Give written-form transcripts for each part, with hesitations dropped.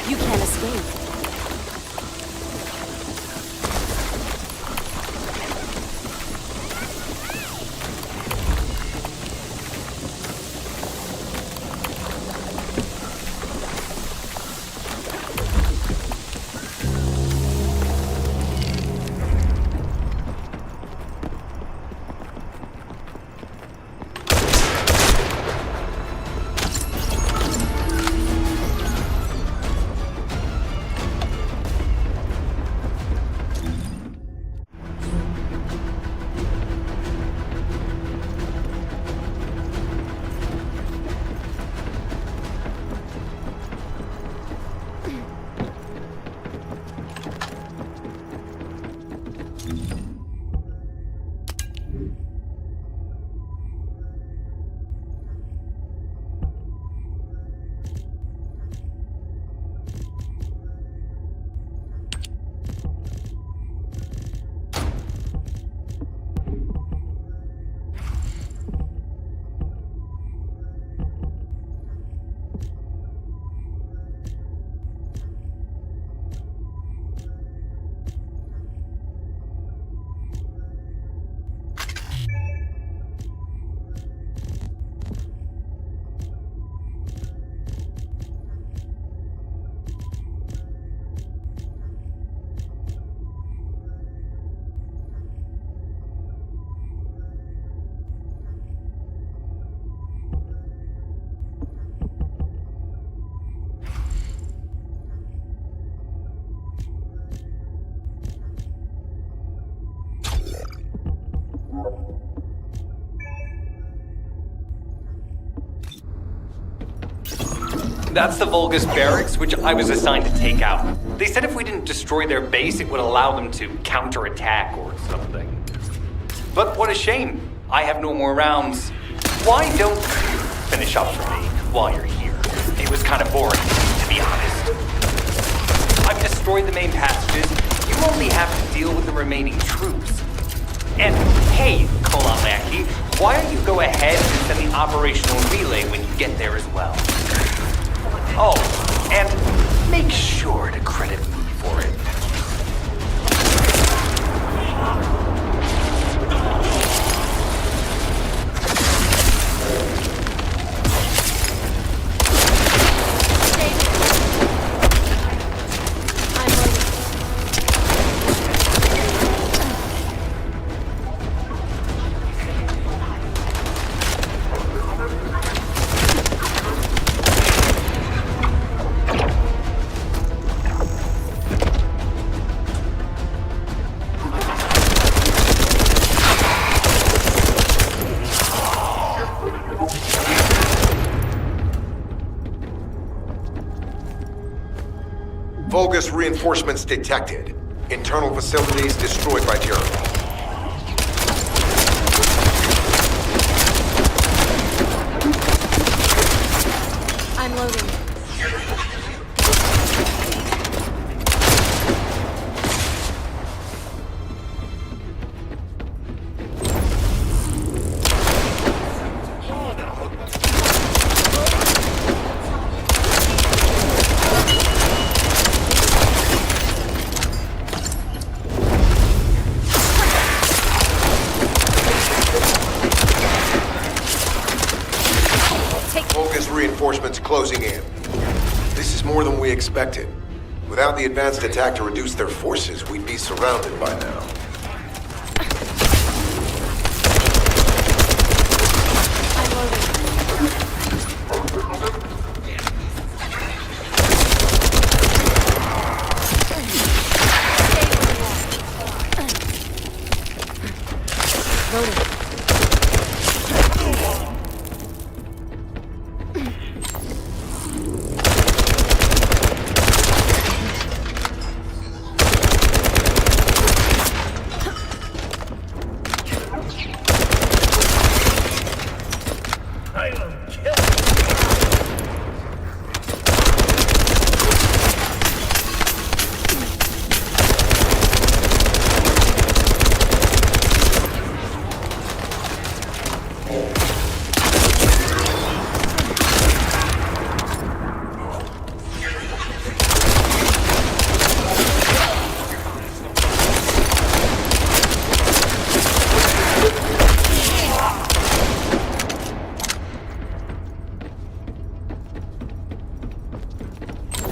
You can't escape. That's the Vulgus barracks, which I was assigned to take out. They said if we didn't destroy their base, it would allow them to counterattack or something. But what a shame. I have no more rounds. Why don't you finish up for me while you're here? It was kind of boring, to be honest. I've destroyed the main passages. You only have to deal with the remaining troops. And hey, Kolamaki, why don't you go ahead and send the operational relay when you get there as well? Oh, and make sure to credit me for it. Vulgus reinforcements detected. Internal facilities destroyed by Jeremy. I'm loading. Vulgus reinforcements closing in. This is more than we expected. With Without the advanced attack to reduce their forces, we'd be surrounded by now. I'm loading. Loading.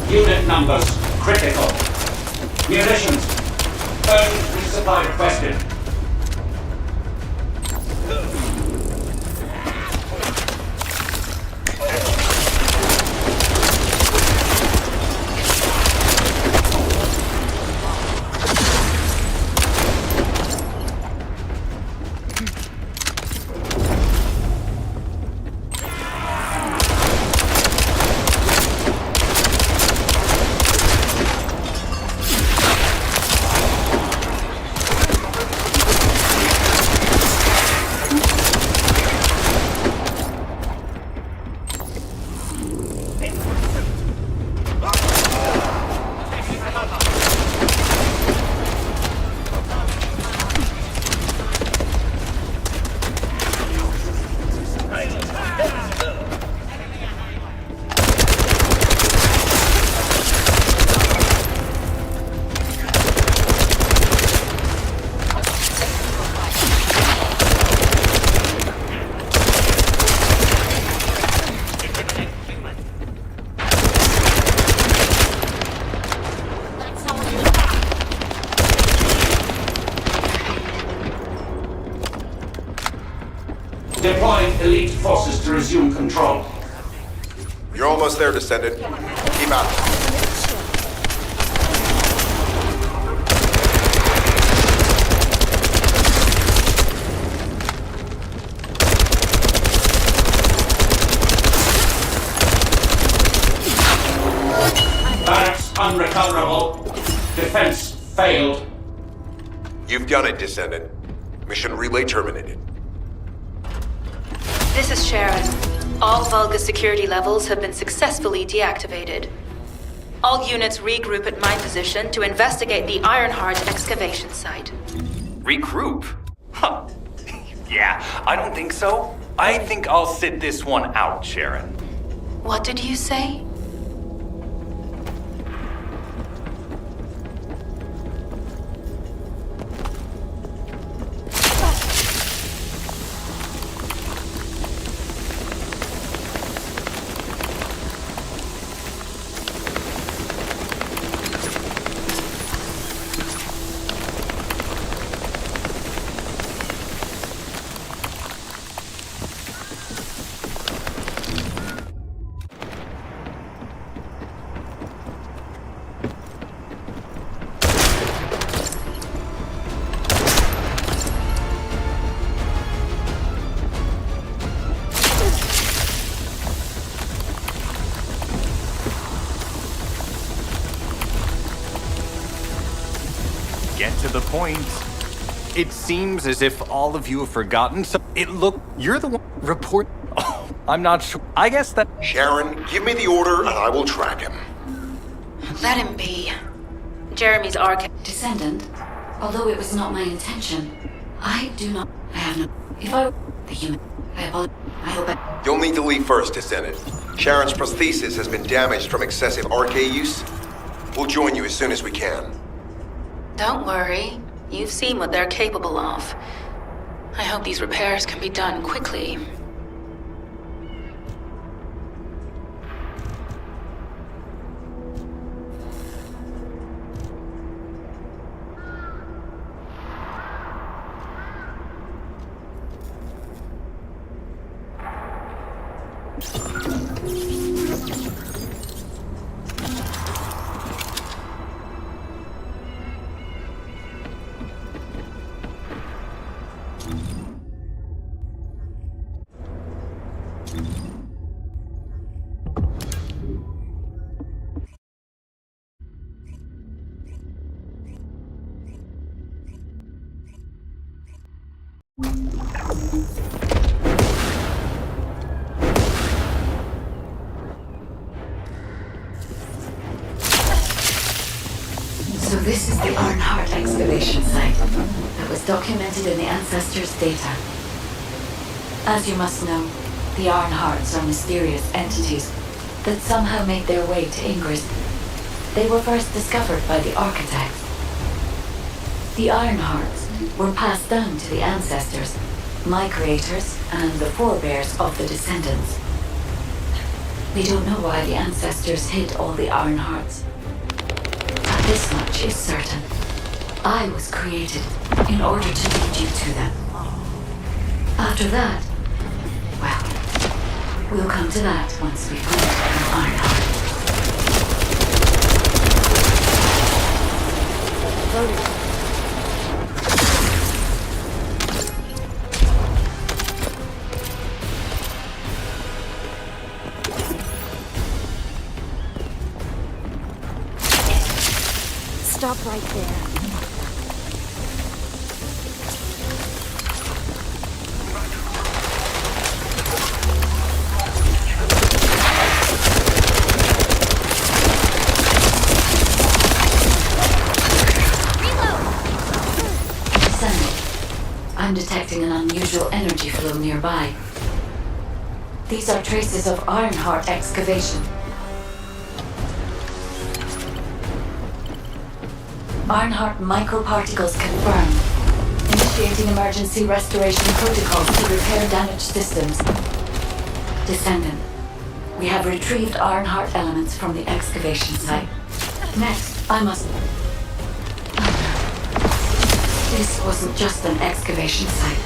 Unit numbers critical. Munitions. Urgent resupply requested. Deploying elite forces to resume control. You're almost there, Descendant. Keep out. Barracks unrecoverable. Defense failed. You've done it, Descendant. Mission relay terminated. This is Sharon. All Vulgus security levels have been successfully deactivated. All units regroup at my position to investigate the Ironheart excavation site. Regroup? Huh. Yeah, I don't think so. I think I'll sit this one out, Sharon. What did you say? Get to the point. It seems as if all of you have forgotten you're the one report. Oh, I'm not sure. I guess that. Sharon, give me the order and I will track him. Let him be. Jeremy's arc. Descendant, although it was not my intention, I do not. I have no. If I. The human. I apologize. I hope I. You'll need to leave first, Descendant. Sharon's prosthesis has been damaged from excessive RK use. We'll join you as soon as we can. Don't worry. You've seen what they're capable of. I hope these repairs can be done quickly. So this is the Arnhart excavation site that was documented in the Ancestors' data. As you must know, the Arnharts are mysterious entities that somehow made their way to Ingress. They were first discovered by the architects. The Ironhearts were passed down to the Ancestors, my creators, and the forebears of the Descendants. We don't know why the Ancestors hid all the Ironhearts. But this much is certain. I was created in order to lead you to them. After that, well, we'll come to that once we find an Ironheart. Stop right there. I'm detecting an unusual energy flow nearby. These are traces of Ironheart excavation. Ironheart microparticles confirmed. Initiating emergency restoration protocols to repair damaged systems. Descendant, we have retrieved Ironheart elements from the excavation site. Next, I must... This wasn't just an excavation site.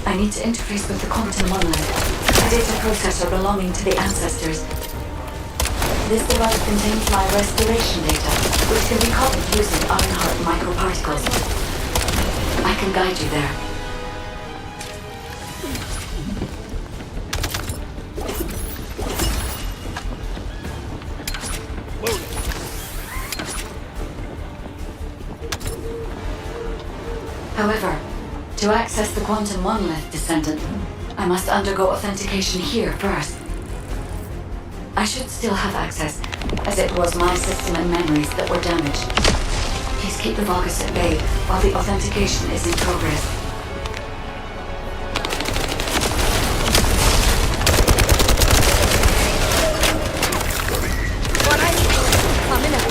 I need to interface with the quantum monolith, a data processor belonging to the Ancestors. This device contains my restoration data, which can be copied using Ironheart microparticles. I can guide you there. However, to access the quantum monolith, Descendant, I must undergo authentication here first. I should still have access, as it was my system and memories that were damaged. Please keep the Vulgus at bay while the authentication is in progress. What I need coming up.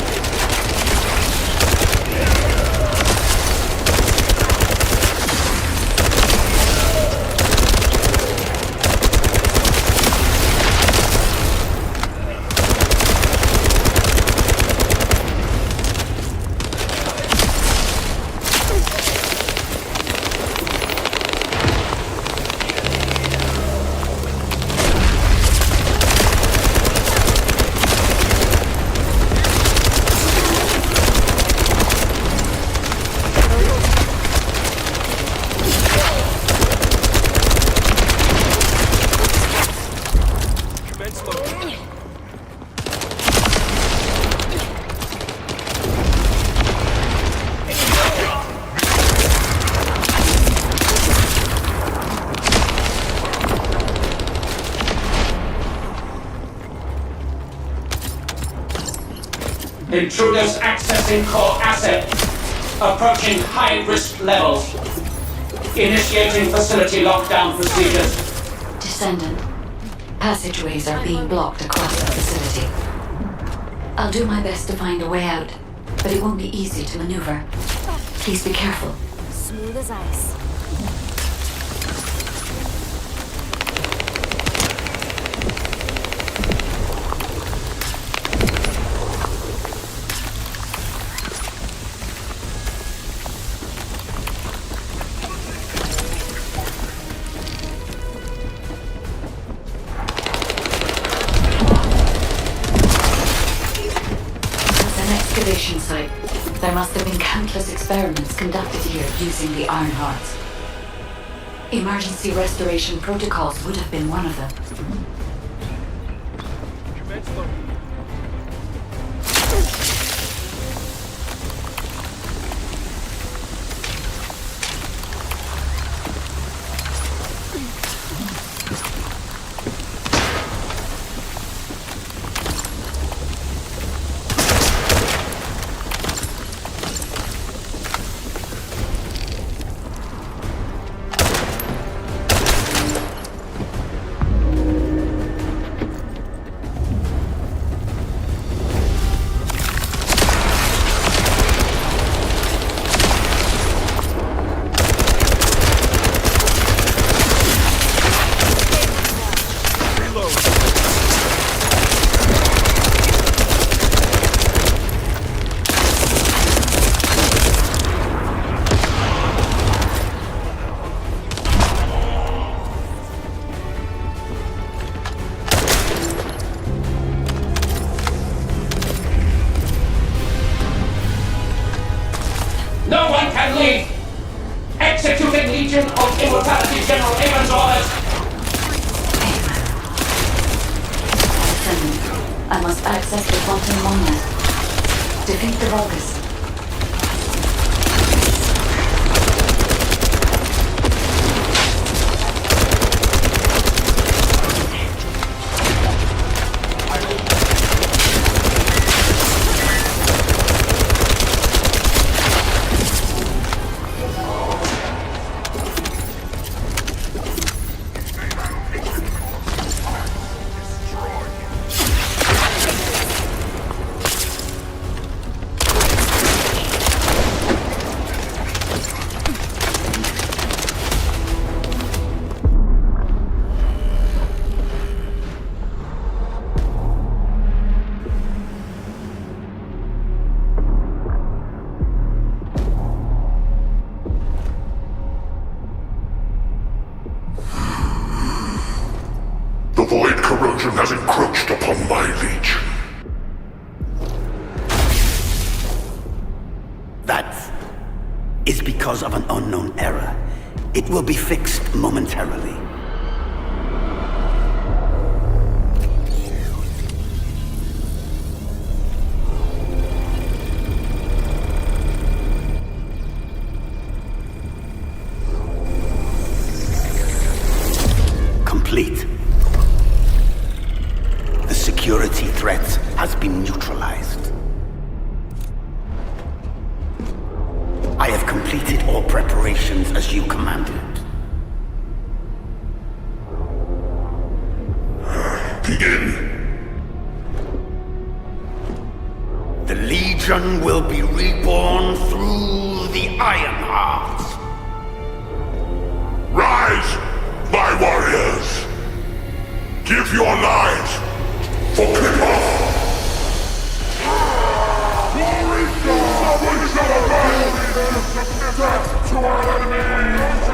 Intruders accessing core asset. Approaching high-risk levels. Initiating facility lockdown procedures. Descendant, passageways are being blocked across the facility. I'll do my best to find a way out, but it won't be easy to maneuver. Please be careful. Smooth as ice. excavation site. There must have been countless experiments conducted here using the Iron Hearts. Emergency restoration protocols would have been one of them. No one can leave! Executing Legion of Immortality General Amon's orders! Descendant, I must access the quantum monument. Defeat the Vulgus. The void corrosion has encroached upon my legion. That is because of an unknown error. It will be fixed momentarily. Complete. The security threat has been neutralized. I have completed all preparations as you commanded. Begin. The Legion will be reborn through the Iron Heart. Rise, my warriors! Give your lives for Clipper! To our enemies!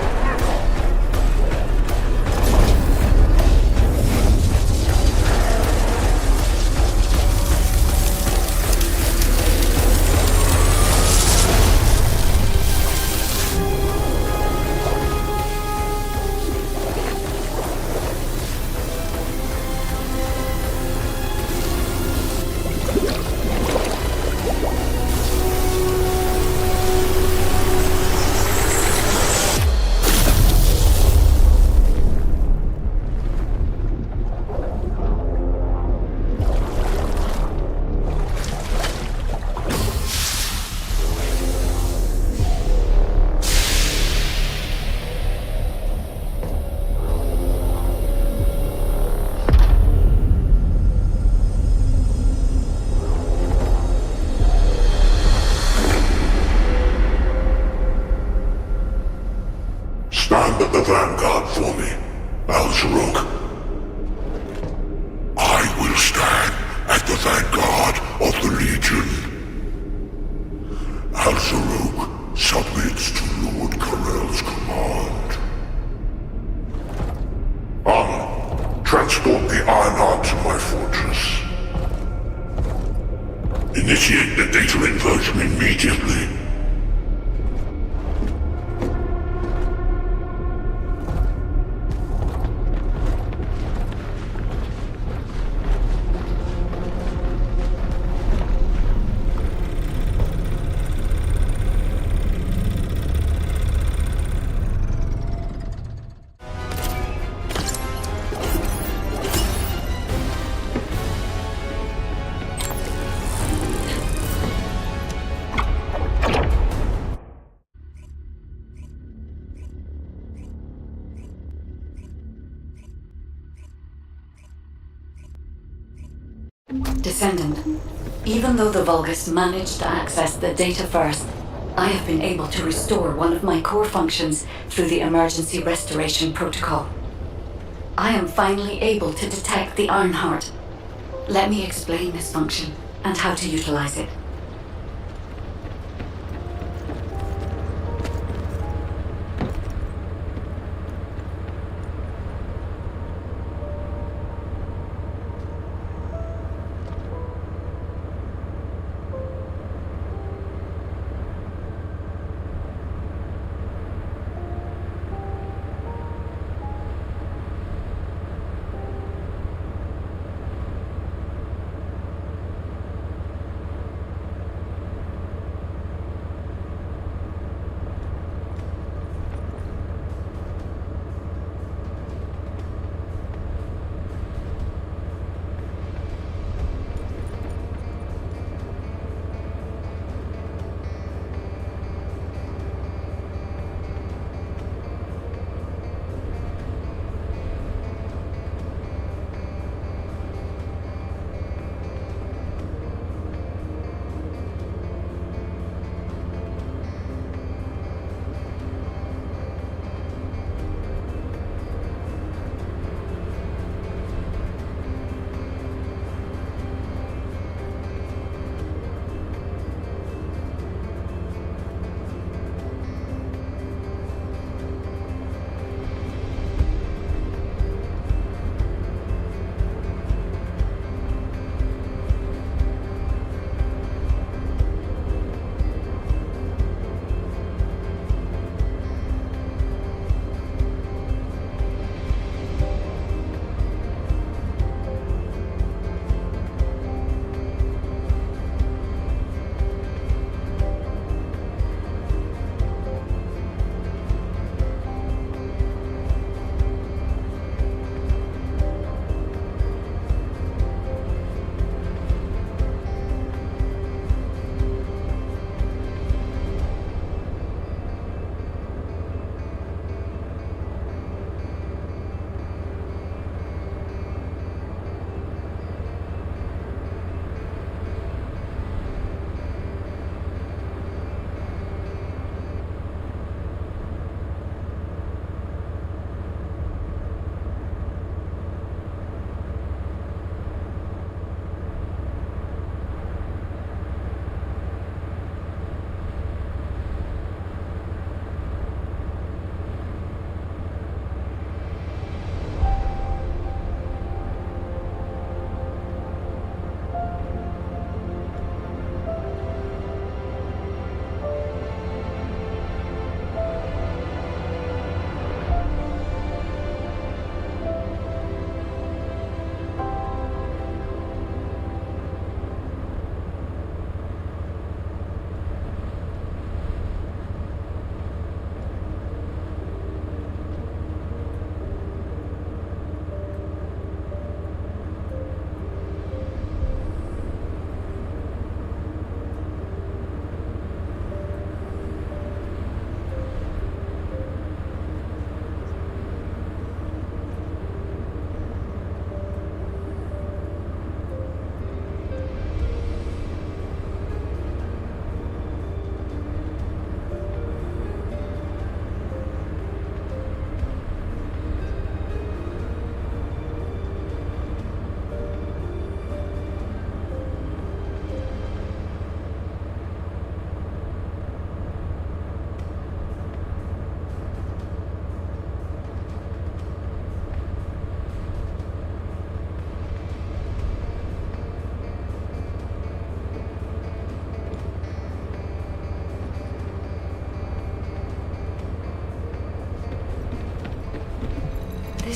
Stand at the vanguard for me, Al-Zaruk. I will stand at the vanguard of the Legion. Al-Zaruk submits to Lord Karel's command. Transport the Iron Heart to my fortress. In Initiate the data inversion immediately. Descendant, even though the Vulgus managed to access the data first, I have been able to restore one of my core functions through the emergency restoration protocol. I am finally able to detect the Ironheart. Let me explain this function and how to utilize it.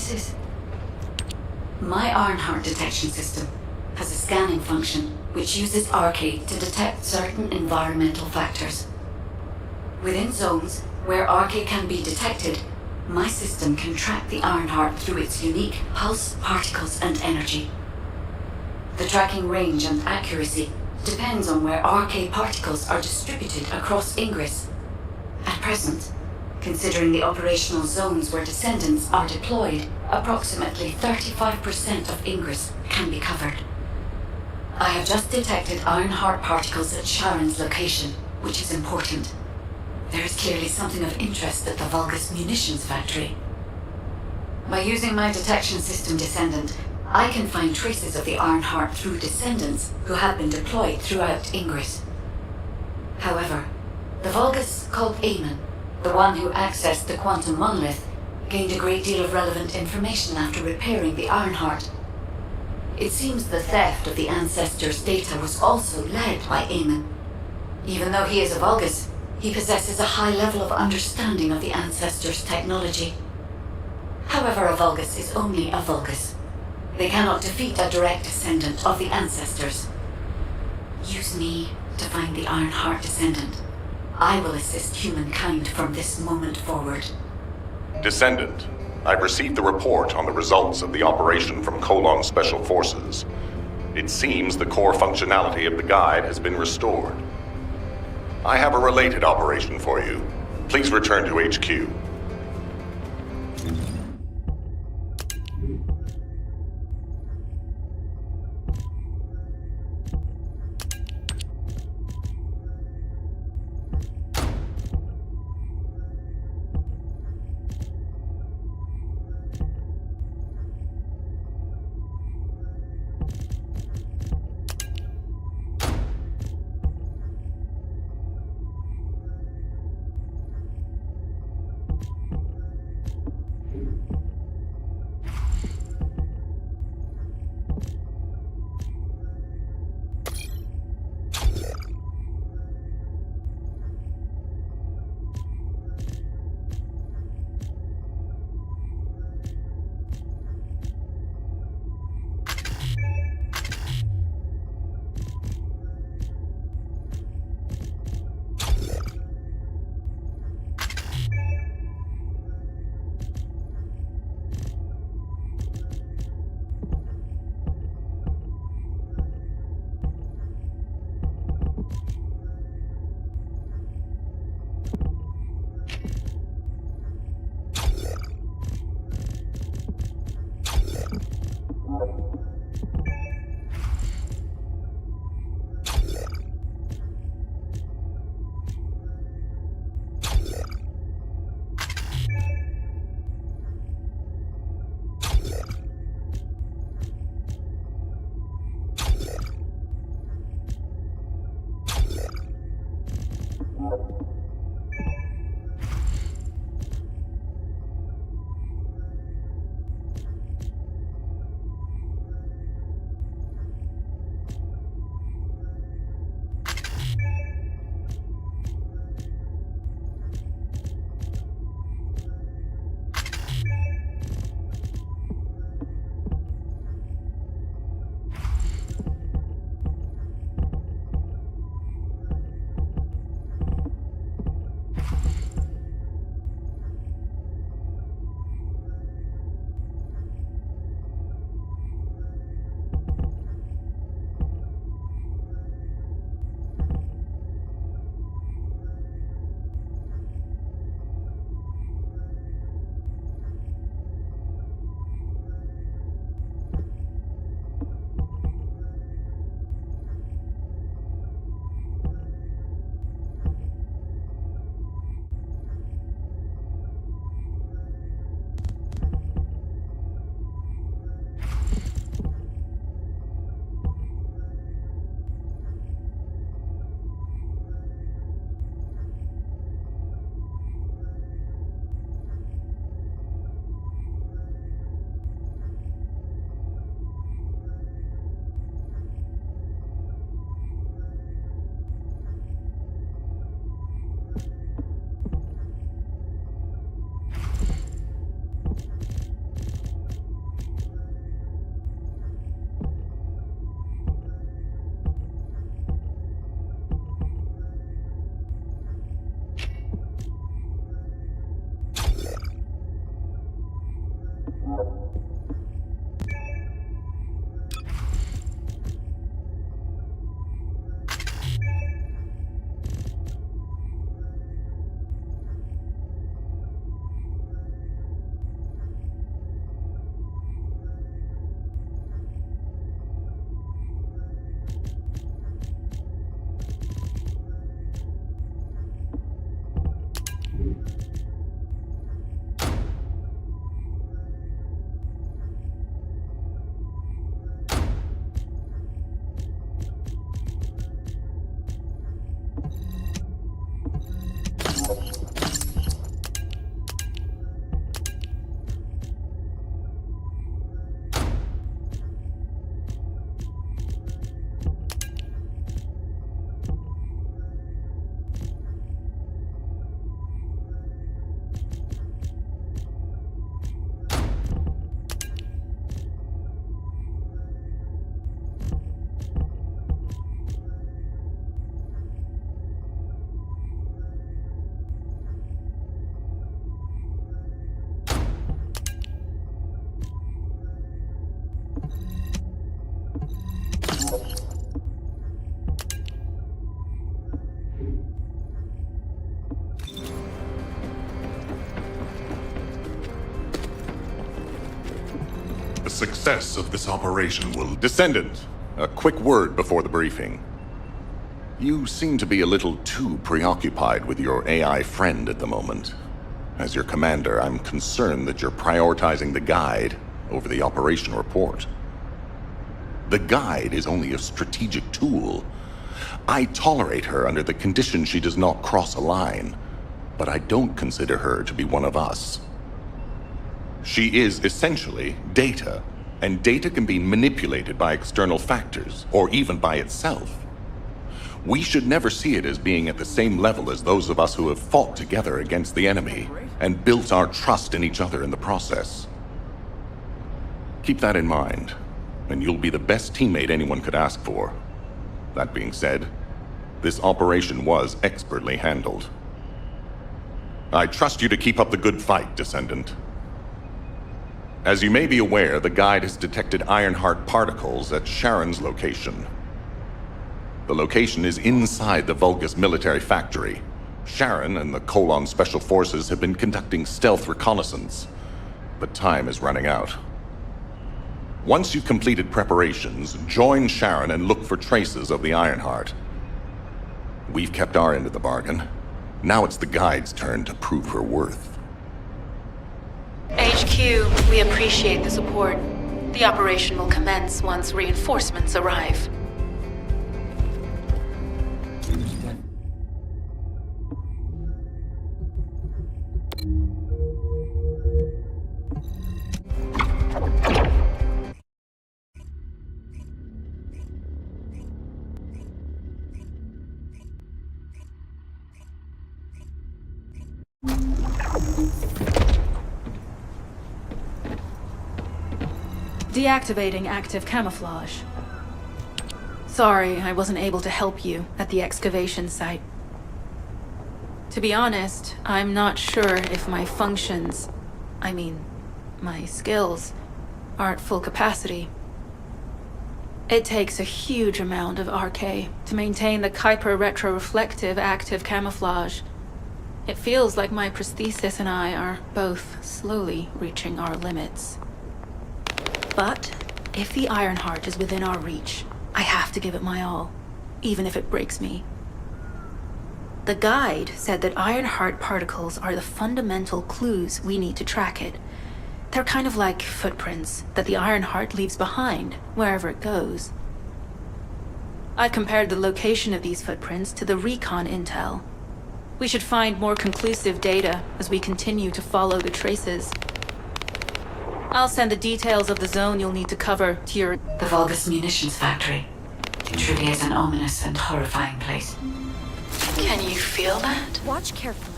devices? My Ironheart detection system has a scanning function which uses Arcade to detect certain environmental factors. Within zones where Arcade can be detected, my system can track the Ironheart through its unique pulse, particles, and energy. The tracking range and accuracy depends on where Arcade particles are distributed across Ingress. At present, considering the operational zones where Descendants are deployed, approximately 35% of Ingress can be covered. I have just detected Ironheart particles at Sharon's location, which is important. There is clearly something of interest at the Vulgus munitions factory. By using my detection system Descendant, I can find traces of the Ironheart through Descendants who have been deployed throughout Ingress. However, the Vulgus called Eamon, the one who accessed the quantum monolith, gained a great deal of relevant information after repairing the Ironheart. It seems the theft of the Ancestors' data was also led by Eamon. Even though he is a Vulgus, he possesses a high level of understanding of the Ancestors' technology. However, a Vulgus is only a Vulgus. They cannot defeat a direct descendant of the Ancestors. Use me to find the Ironheart Descendant. I will assist humankind from this moment forward. Descendant, I've received the report on the results of the operation from Colon Special Forces. It seems the core functionality of the guide has been restored. I have a related operation for you. Please return to HQ. success of this operation will... Descendant, a quick word before the briefing. You seem to be a little too preoccupied with your AI friend at the moment. As your commander, I'm concerned that you're prioritizing the guide over the operation report. The guide is only a strategic tool. I tolerate her under the condition she does not cross a line, but I don't consider her to be one of us. She is essentially data, and data can be manipulated by external factors, or even by itself. We should never see it as being at the same level as those of us who have fought together against the enemy and built our trust in each other in the process. Keep that in mind, and you'll be the best teammate anyone could ask for. That being said, this operation was expertly handled. I trust you to keep up the good fight, Descendant. As you may be aware, the guide has detected Ironheart particles at Sharon's location. The location is inside the Vulgus military factory. Sharon and the Colon Special Forces have been conducting stealth reconnaissance, but time is running out. Once you've completed preparations, join Sharon and look for traces of the Ironheart. We've kept our end of the bargain. Now it's the guide's turn to prove her worth. HQ, we appreciate the support. The operation will commence once reinforcements arrive. Deactivating active camouflage. Sorry, I wasn't able to help you at the excavation site. To be honest, I'm not sure if my functions, my skills, are at full capacity. It takes a huge amount of RK to maintain the Kuiper retroreflective active camouflage. It feels like my prosthesis and I are both slowly reaching our limits. But if the Ironheart is within our reach, I have to give it my all, even if it breaks me. The guide said that Ironheart particles are the fundamental clues we need to track it. They're kind of like footprints that the Ironheart leaves behind, wherever it goes. I compared the location of these footprints to the recon intel. We should find more conclusive data as we continue to follow the traces. I'll send the details of the zone you'll need to cover to your... The Vulgus munitions factory. It truly is an ominous and horrifying place. Can you feel that? Watch carefully.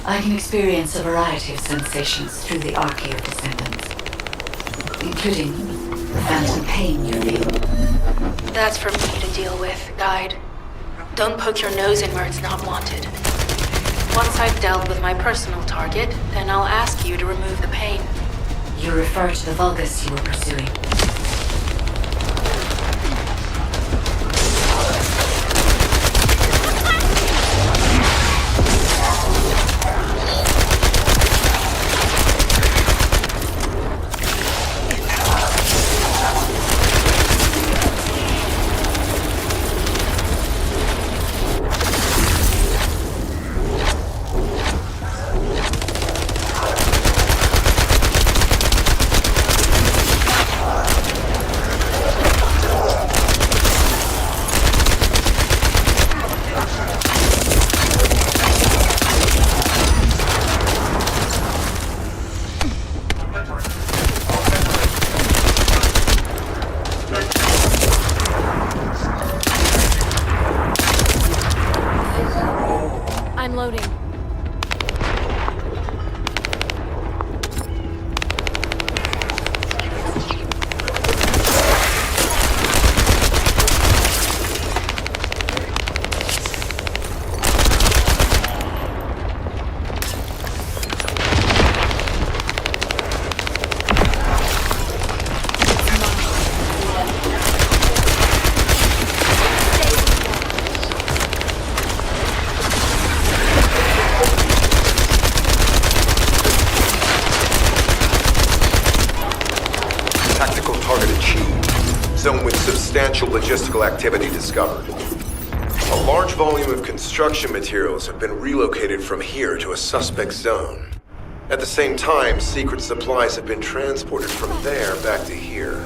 I can experience a variety of sensations through the Archaea of Descendants, including the phantom pain you feel. That's for me to deal with, Guide. Don't poke your nose in where it's not wanted. Once I've dealt with my personal target, then I'll ask you to remove the pain. You refer to the Vulgus you were pursuing. I'm loading. Zone with substantial logistical activity discovered. A large volume of construction materials have been relocated from here to a suspect zone. At the same time, secret supplies have been transported from there back to here.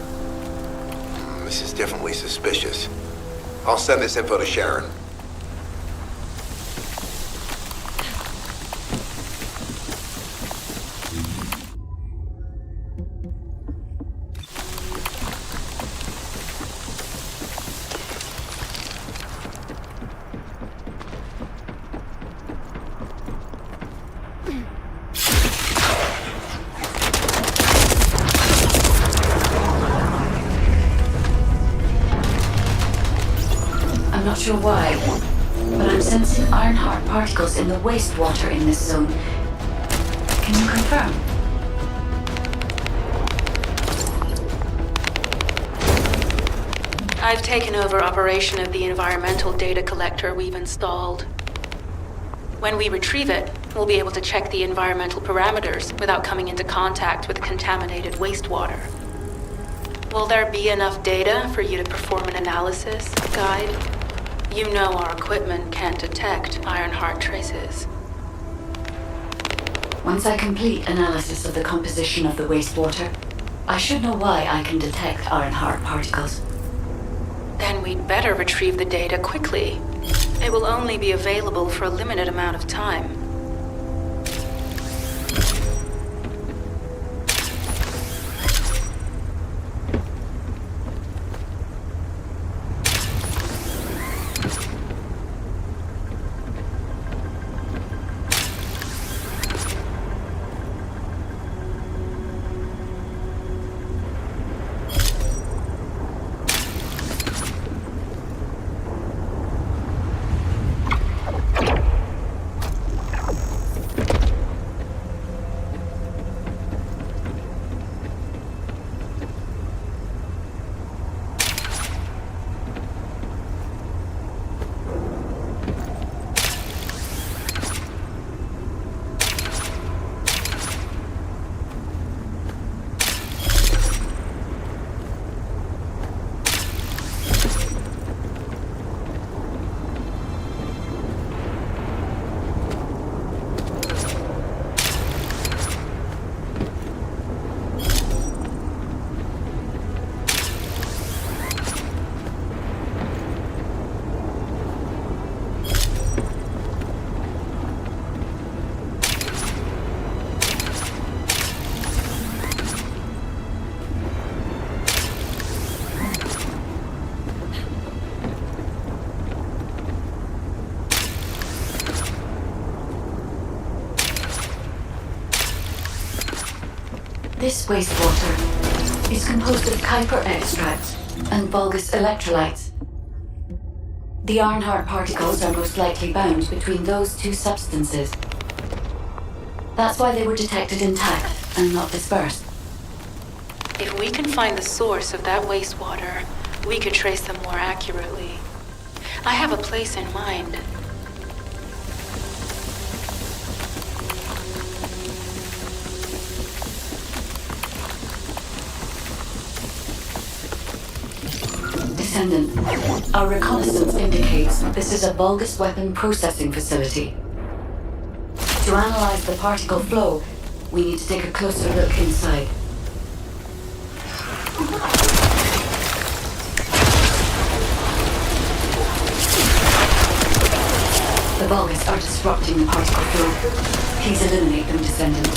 This is definitely suspicious. I'll send this info to Sharon. I'm not sure why, but I'm sensing Ironheart particles in the wastewater in this zone. Can you confirm? I've taken over operation of the environmental data collector we've installed. When we retrieve it, we'll be able to check the environmental parameters without coming into contact with contaminated wastewater. Will there be enough data for you to perform an analysis, Guide? You know our equipment can't detect Ironheart traces. Once I complete analysis of the composition of the wastewater, I should know why I can detect Ironheart particles. Then we'd better retrieve the data quickly. It will only be available for a limited amount of time. This wastewater is composed of Kuiper extracts and Vulgus electrolytes. The Ironheart particles are most likely bound between those two substances. That's why they were detected intact and not dispersed. If we can find the source of that wastewater, we could trace them more accurately. I have a place in mind. Descendant, our reconnaissance indicates this is a Vulgus weapon processing facility. To analyze the particle flow, we need to take a closer look inside. The Vulgus are disrupting the particle flow. Please eliminate them, Descendant.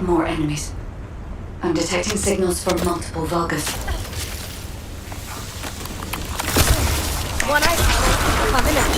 More enemies. I'm detecting signals from multiple Vulgus. One eye. Coming up.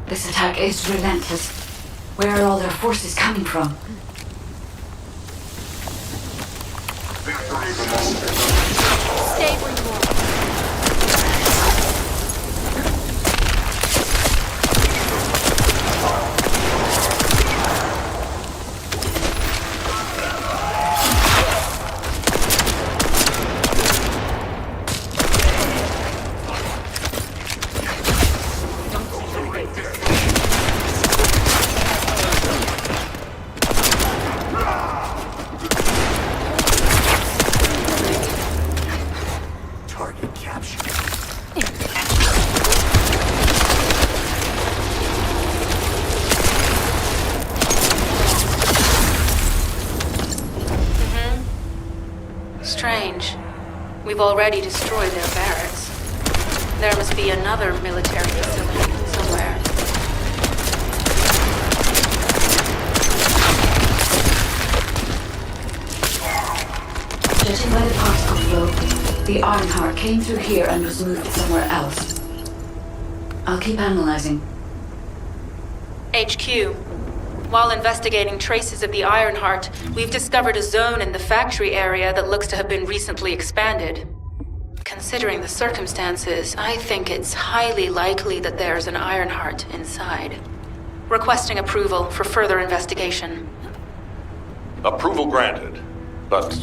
This attack is relentless. Where are all their forces coming from? Stay where you are. Target capture. Strange. We've already destroyed their barracks. There must be another military facility somewhere. Judging by the particle flow, the Ironheart came through here and was moved somewhere else. I'll keep analyzing. HQ. While investigating traces of the Ironheart, we've discovered a zone in the factory area that looks to have been recently expanded. Considering the circumstances, I think it's highly likely that there's an Ironheart inside. Requesting approval for further investigation. Approval granted, but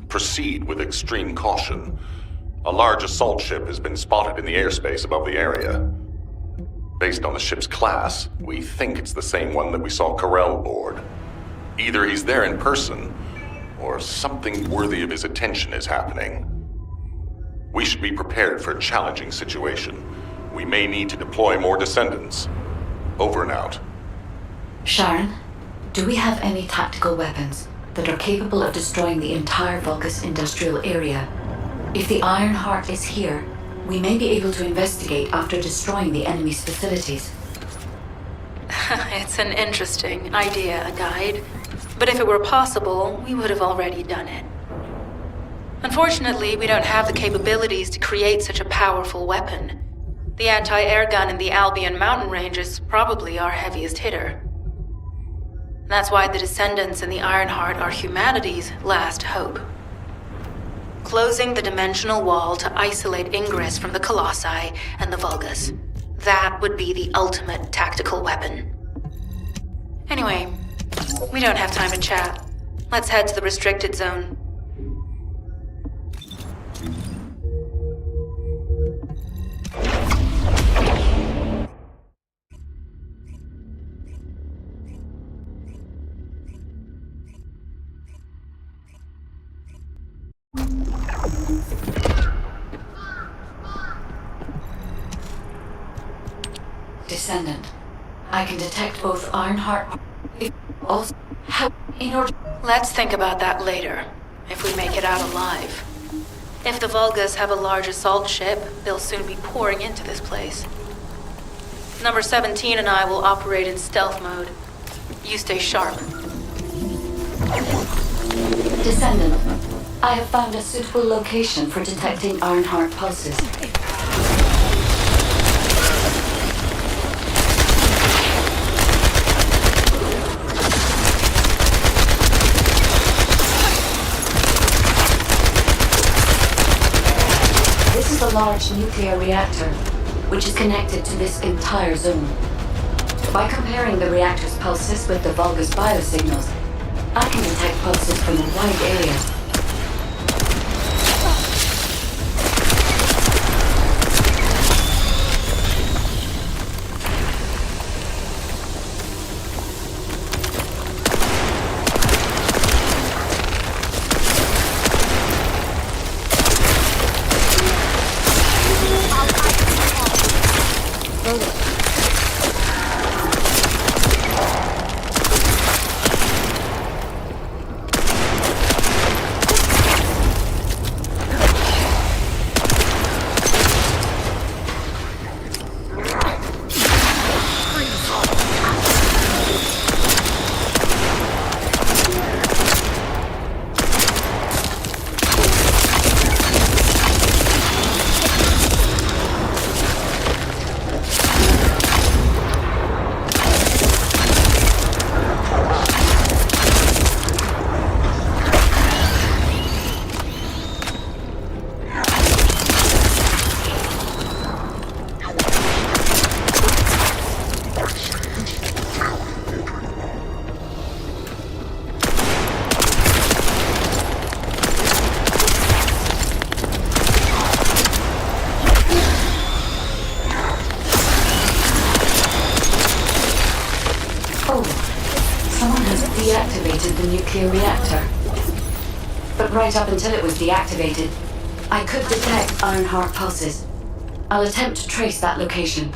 proceed with extreme caution. A large assault ship has been spotted in the airspace above the area. Based on the ship's class, we think it's the same one that we saw Carell aboard. Either he's there in person, or something worthy of his attention is happening. We should be prepared for a challenging situation. We may need to deploy more Descendants. Over and out. Sharon, do we have any tactical weapons that are capable of destroying the entire Vulgus industrial area? If the Ironheart is here, we may be able to investigate after destroying the enemy's facilities. It's an interesting idea, Guide. But if it were possible, we would have already done it. Unfortunately, we don't have the capabilities to create such a powerful weapon. The anti-air gun in the Albion mountain range is probably our heaviest hitter. That's why the Descendants and the Ironheart are humanity's last hope. Closing the dimensional wall to isolate ingress from the Colossi and the Vulgus. That would be the ultimate tactical weapon. Anyway, we don't have time to chat. Let's head to the restricted zone. Descendant, I can detect both Ironheart. Also, how in order. Let's think about that later, if we make it out alive. If the Vulgus have a large assault ship, they'll soon be pouring into this place. Number 17 and I will operate in stealth mode. You stay sharp. Descendant, I have found a suitable location for detecting Ironheart pulses. This is a large nuclear reactor, which is connected to this entire zone. By comparing the reactor's pulses with the Vulgus biosignals, I can detect pulses from a wide area. Loaded. Deactivated the nuclear reactor. But right up until it was deactivated, I could detect Ironheart pulses. I'll attempt to trace that location.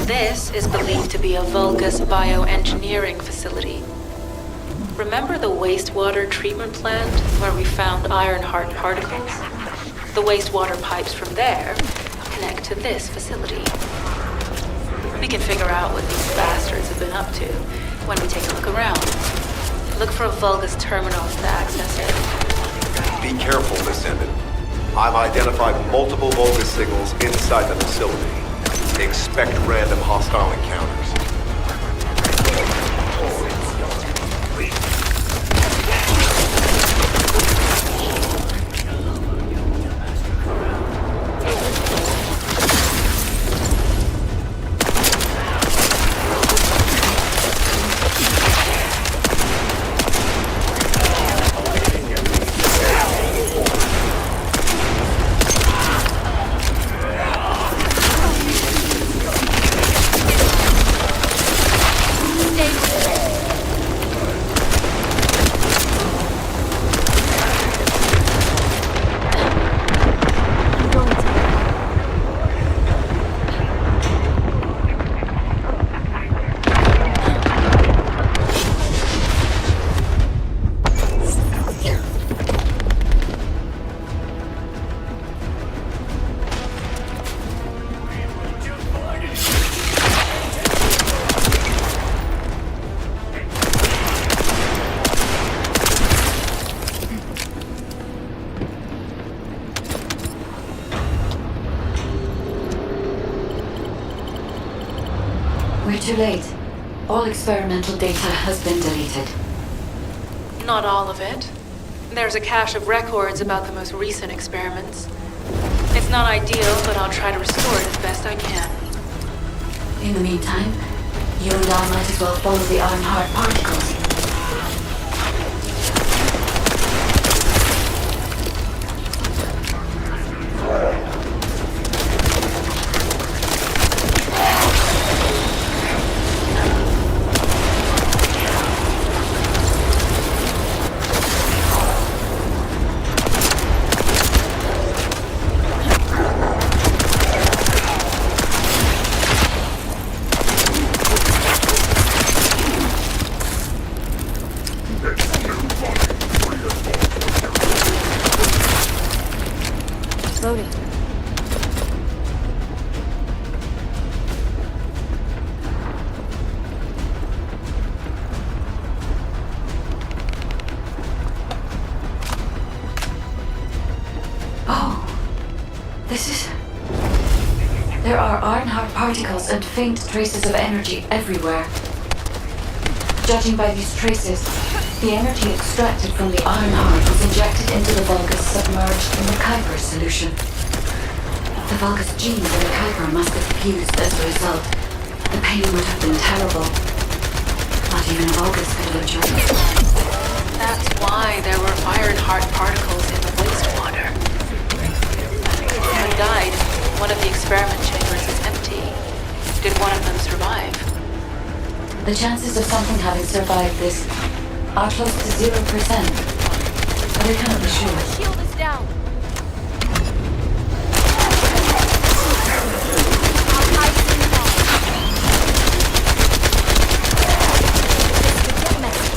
This is believed to be a Vulgus bioengineering facility. Remember the wastewater treatment plant where we found Ironheart particles? The wastewater pipes from there connect to this facility. We can figure out what these bastards have been up to when we take a look around. Look for Vulgus terminals to access it. Be careful, Descendant. I've identified multiple Vulgus signals inside the facility. Expect random hostile encounters. We're too late. All experimental data has been deleted. Not all of it. There's a cache of records about the most recent experiments. It's not ideal, but I'll try to restore it as best I can. In the meantime, you and I might as well follow the Ironheart particles. Loading. Oh, this is... There are Ironheart particles and faint traces of energy everywhere. Judging by these traces, the energy extracted from the iron heart was injected into the Vulgus submerged in the Kuiper solution. The Vulgus genes in the Kuiper must have fused as a result. The pain would have been terrible. Not even Vulgus could have endured it. That's why there were iron heart particles in the wastewater. When he died, one of the experiment chambers is empty. Did one of them survive? The chances of something having survived this are close to 0%, but I cannot be sure. Shield is down. I'll hide in the wall. This could get messy.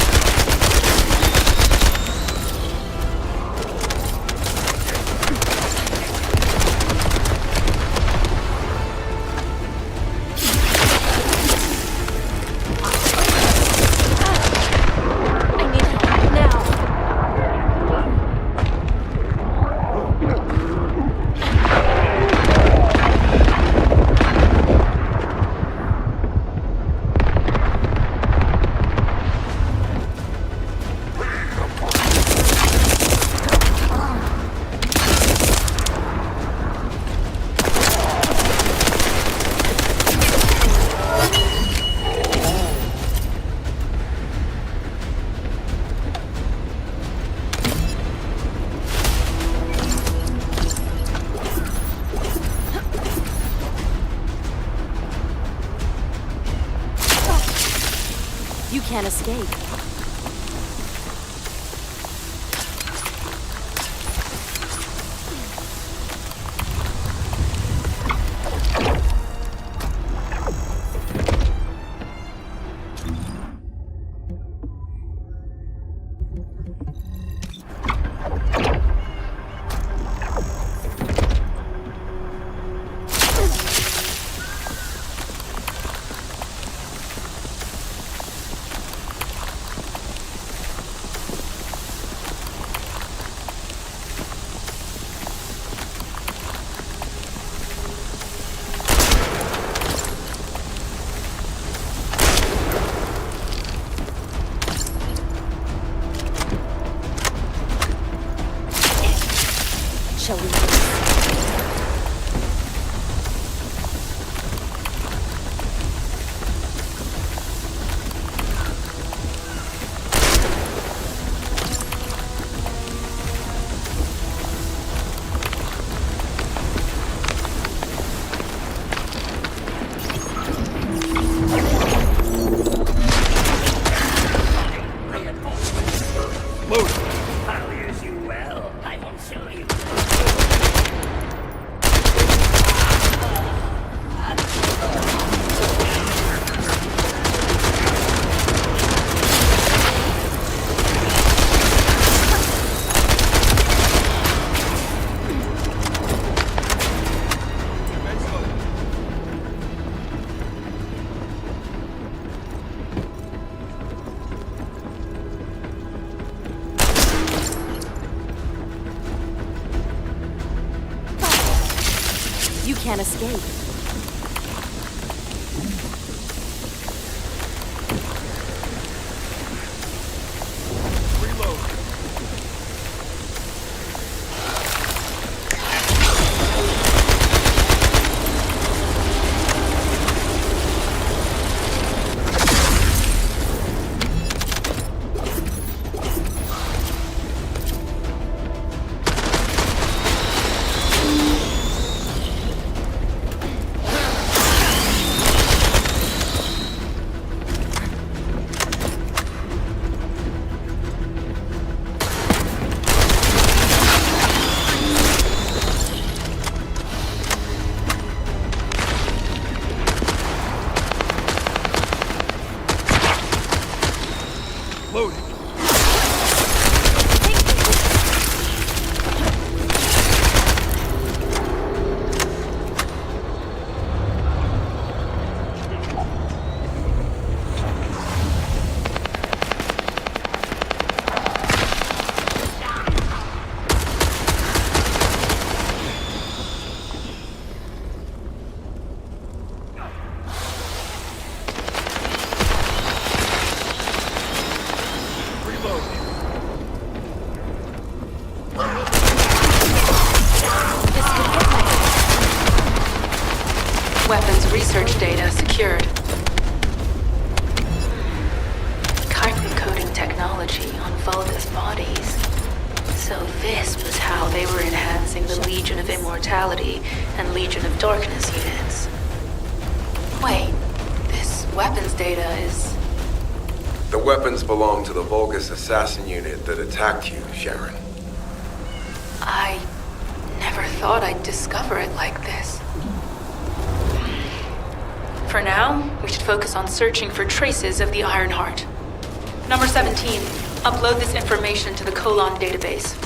I need help now. You can't escape. Shall we? You can't escape. weapons research data secured. Chitin coding technology on Vulgus bodies. So this was how they were enhancing the Legion of Immortality and Legion of Darkness units. Wait, this weapons data is... The weapons belong to the Vulgus assassin unit that attacked you, Sharon. I never thought I'd discover it like this. For now, we should focus on searching for traces of the Ironheart. Number 17, upload this information to the Colon database.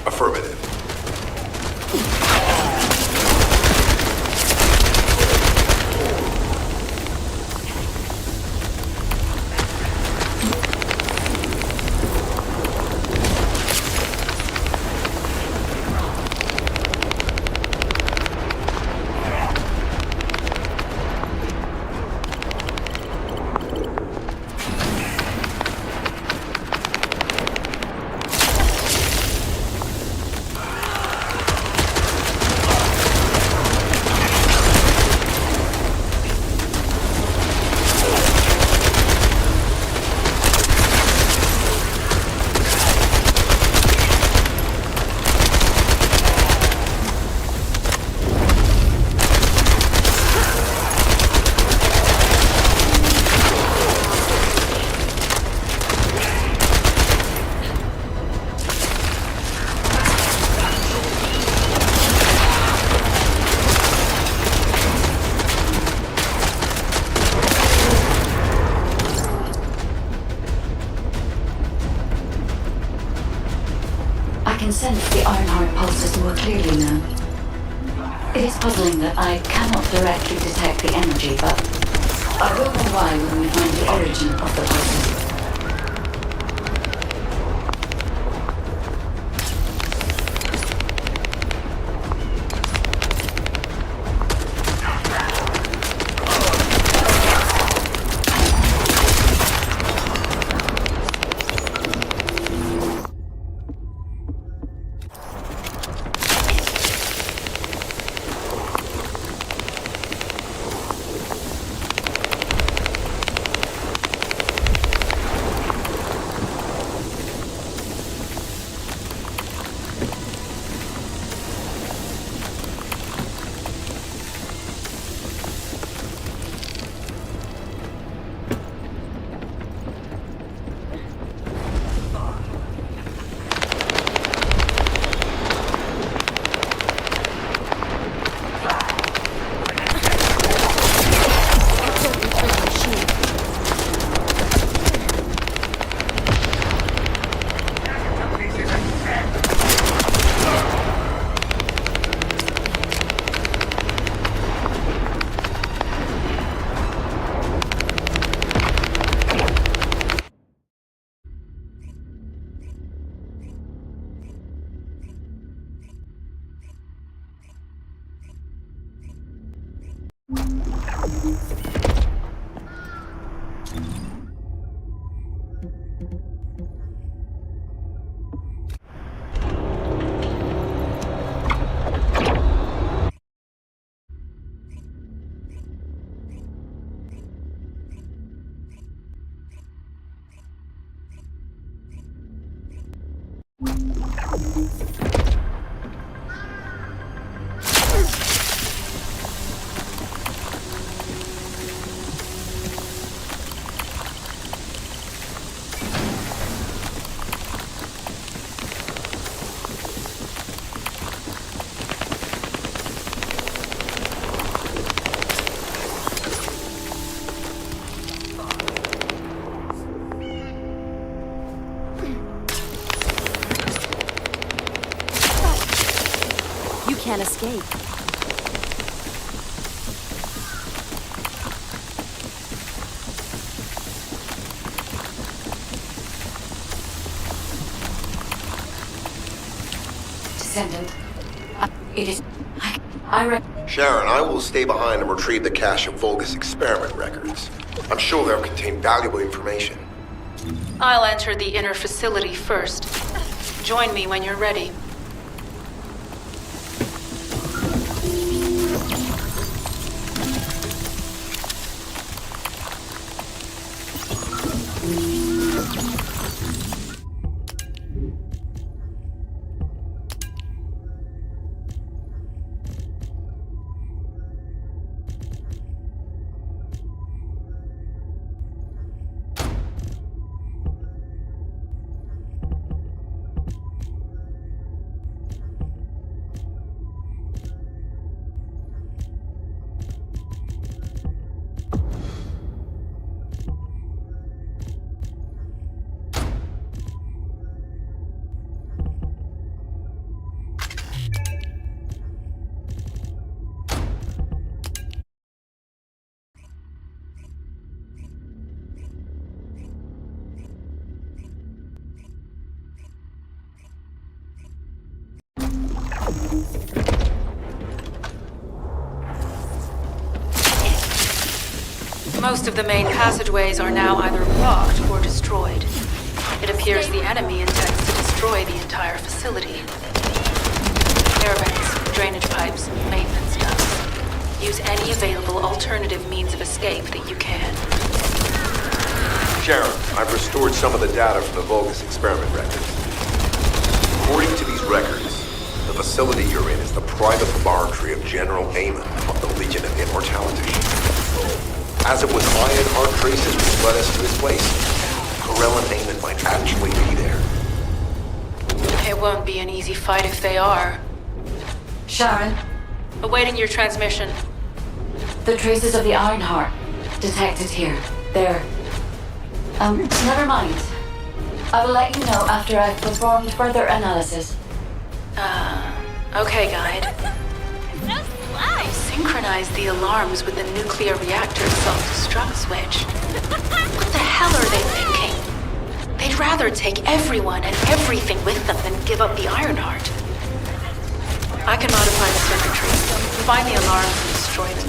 Affirmative. I can sense the Ironheart pulses more clearly now. It is puzzling that I cannot directly detect the energy, but I will know why when we find the origin of the pulses. Can't escape. Descendant. It is... Sharon, I will stay behind and retrieve the cache of Vulgus experiment records. I'm sure they'll contain valuable information. I'll enter the inner facility first. Join me when you're ready. Most of the main passageways are now either blocked or destroyed. It appears the enemy intends to destroy the entire facility. Air vents, drainage pipes, maintenance ducts. Use any available alternative means of escape that you can. Sharon, I've restored some of the data from the Vulgus experiment records. According to these records, the facility you're in is the private laboratory of General Amon of the Legion of Immortality. As it was Ironheart traces which led us to this place, Corell and Amon might actually be there. It won't be an easy fight if they are. Sharon, Awaiting your transmission. the traces of the Ironheart detected here. They're... never mind. I will let you know after I've performed further analysis. Okay, Guide. They synchronized the alarms with the nuclear reactor's self-destruct switch. What the hell are they thinking? They'd rather take everyone and everything with them than give up the Ironheart. I can modify the circuitry, find the alarms and destroy them.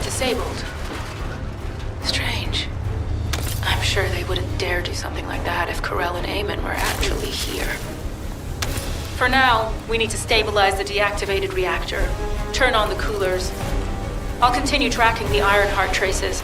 Disabled. Strange. I'm sure they wouldn't dare do something like that if Corell and Amon were actually here. For now, we need to stabilize the deactivated reactor, turn on the coolers. I'll continue tracking the Ironheart traces.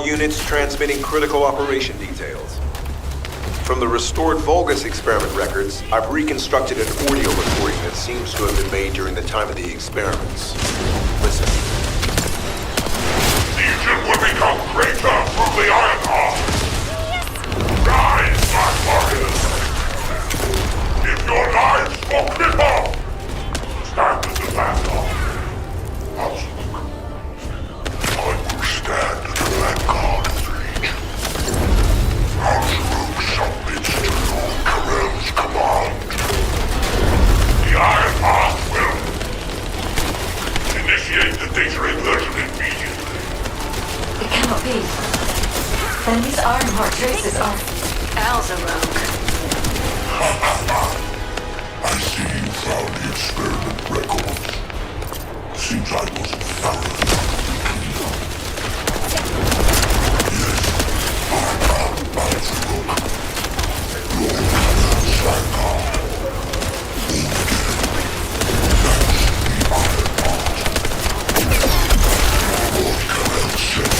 all units transmitting critical operation details. From the restored Vulgus experiment records, I've reconstructed an audio recording that seems to have been made during the time of the experiments. Listen. Legion will become greater through the Iron Heart. Rise, my warriors! If your lives for cripple, stand at the vanguard. I will stand at the vanguard. House submits to Lord Karel's command. The Iron Heart will initiate the data inversion immediately. It cannot be. Then these Ironheart traces are Alzaroke. I see you found the experiment records. Seems I wasn't thorough. Yes, I found Alzaroke. Lord Karel's vanguard. Lord Karel said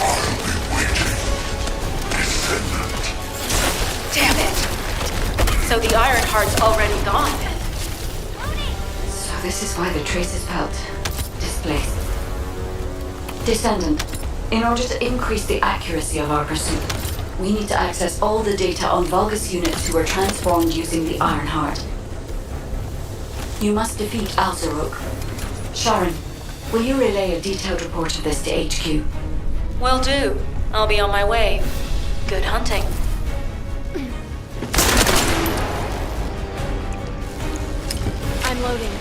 I'll be waiting. Descendant. Damn it! So the Ironheart's already gone. So this is why the traces felt displaced. Descendant, in order to increase the accuracy of our pursuit, we need to access all the data on Vulgus units who were transformed using the Ironheart. You must defeat Alzaroke. Sharon, will you relay a detailed report of this to HQ? Will do. I'll be on my way. Good hunting. I'm loading.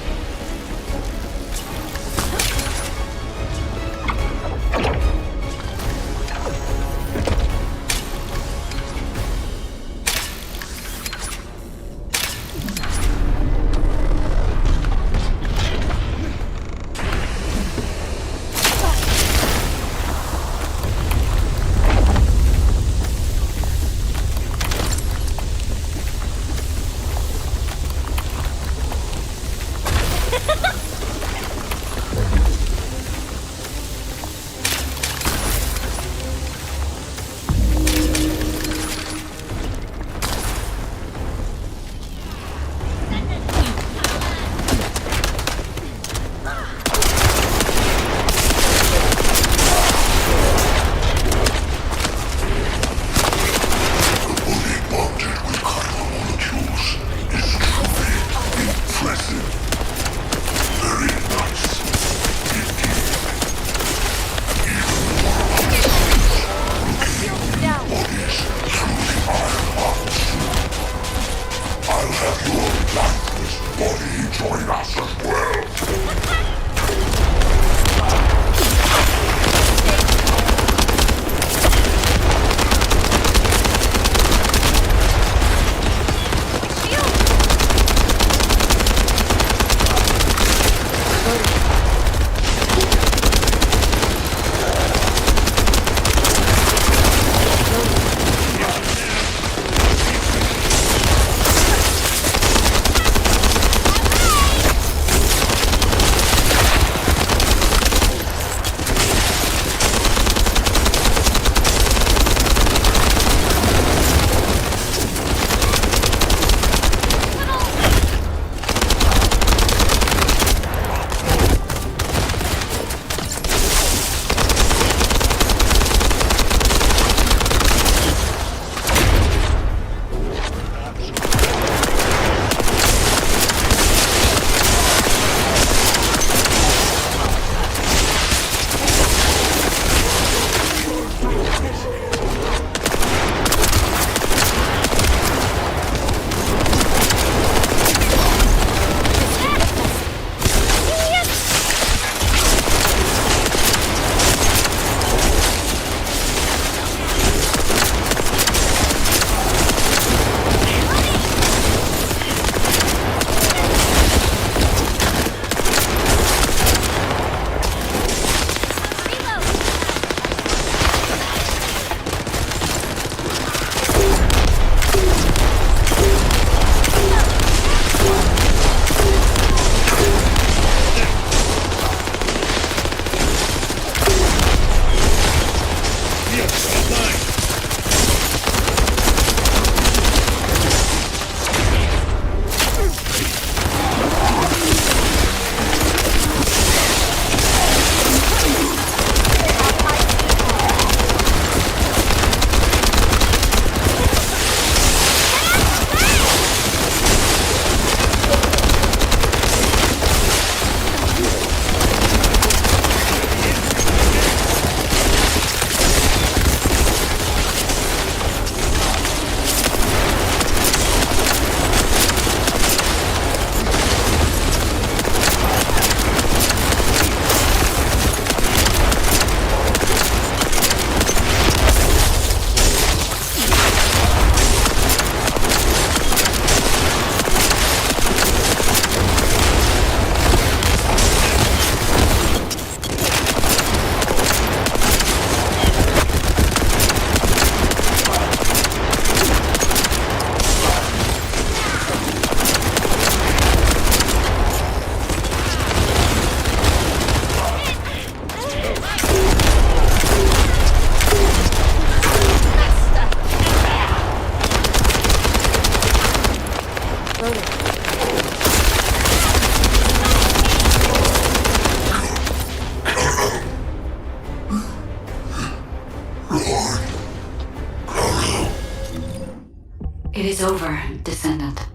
It is over, Descendant.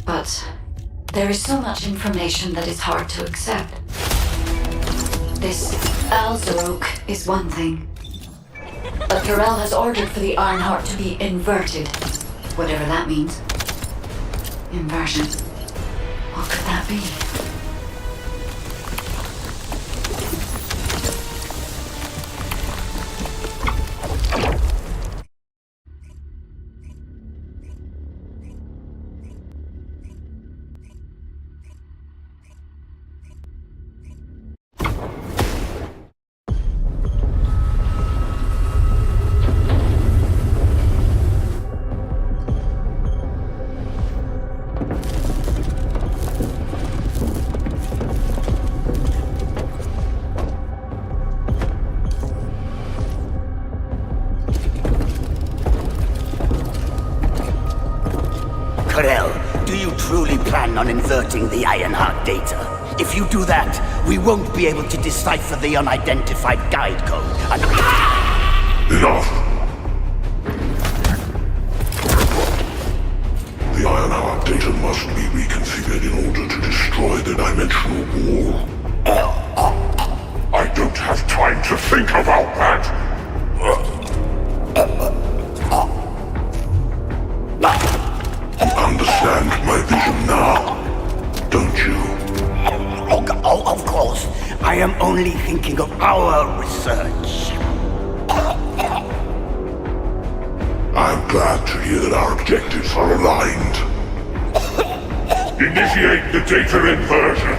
But there is so much information that is hard to accept. This Alzarok is one thing. But Karel has ordered for the Ironheart to be inverted. Whatever that means. Inversion. What could that be? Karel, do you truly plan on inverting the Ironheart data? If you do that, we won't be able to decipher the unidentified guide code. Enough! The Ironheart data must be reconfigured in order to destroy the dimensional wall. I don't have time to think about that! You understand my vision now, don't you? Oh, of course. I am only thinking of our research. I'm glad to hear that our objectives are aligned. Initiate the data inversion.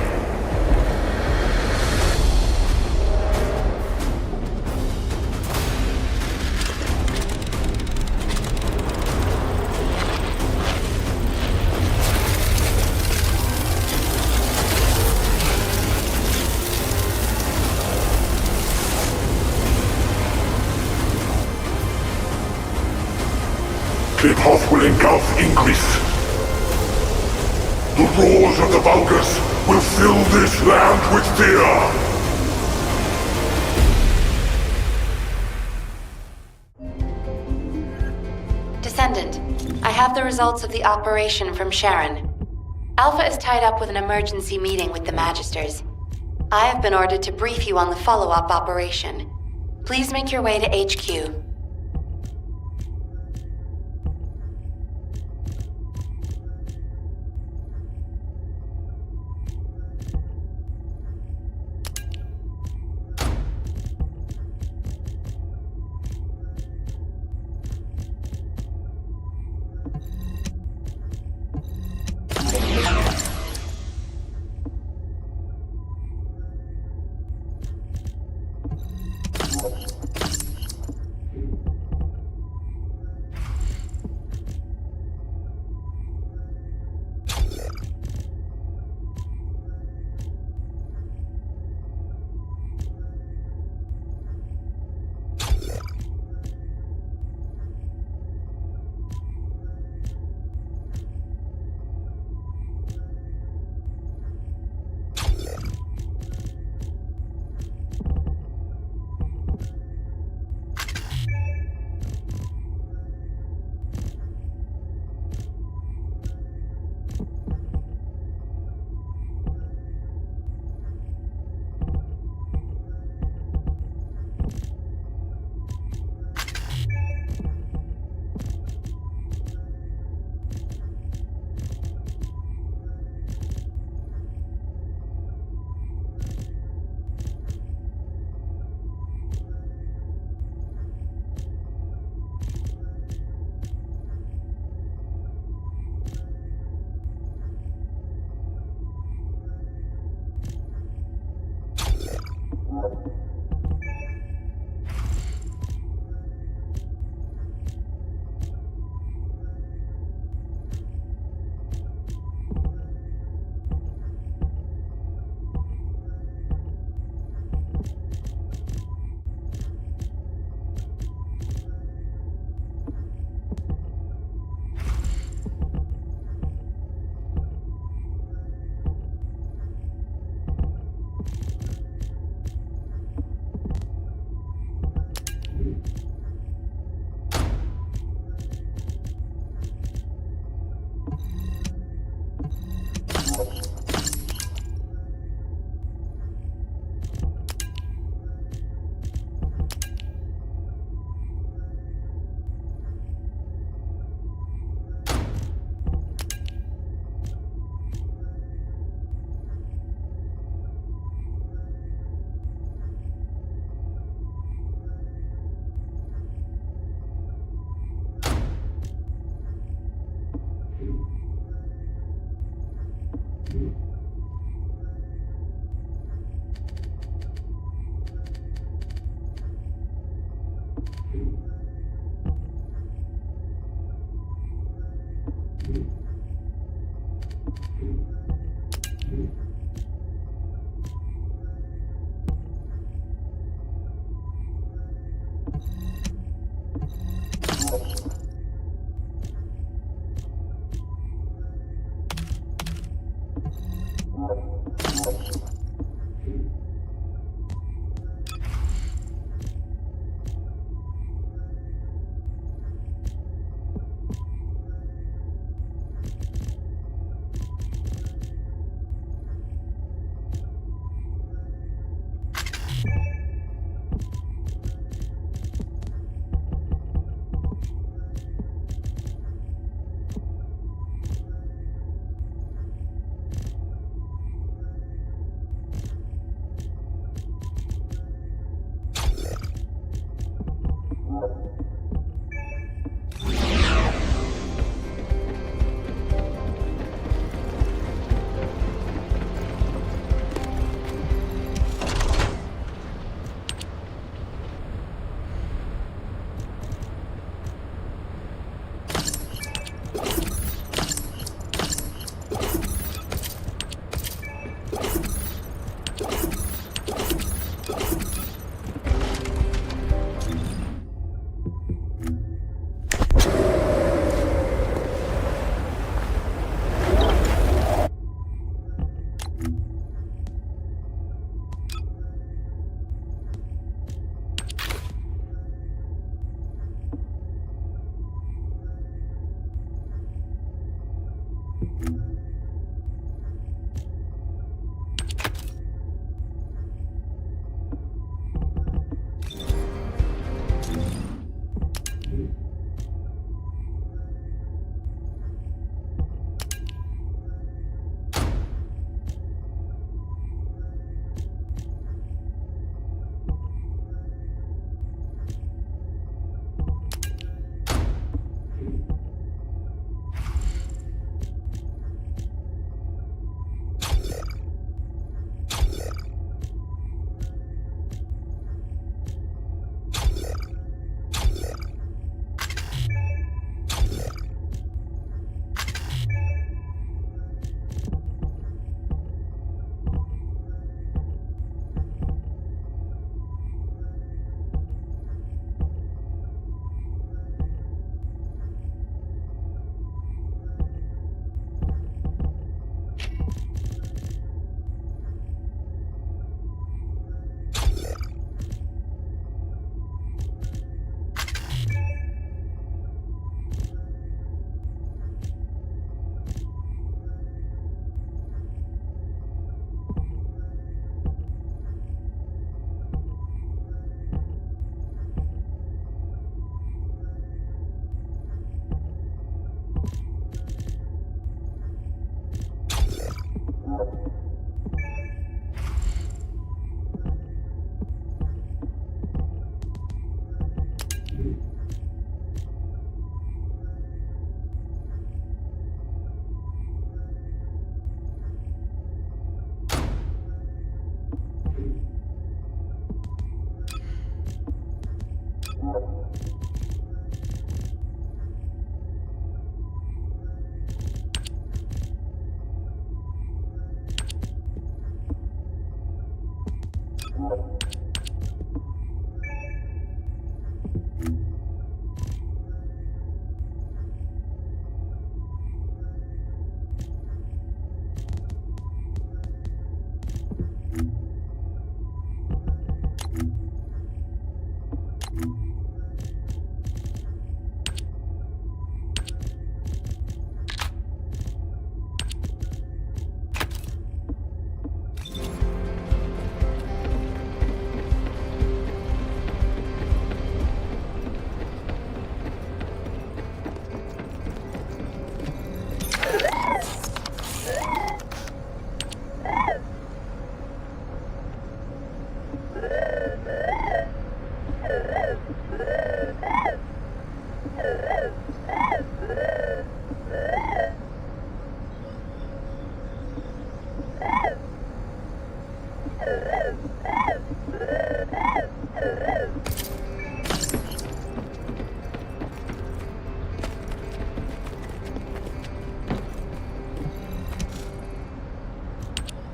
The path will engulf Ingress. The roars of the Vulgus will fill this land with fear. Descendant, I have the results of the operation from Sharon. Alpha is tied up with an emergency meeting with the Magisters. I have been ordered to brief you on the follow-up operation. Please make your way to HQ.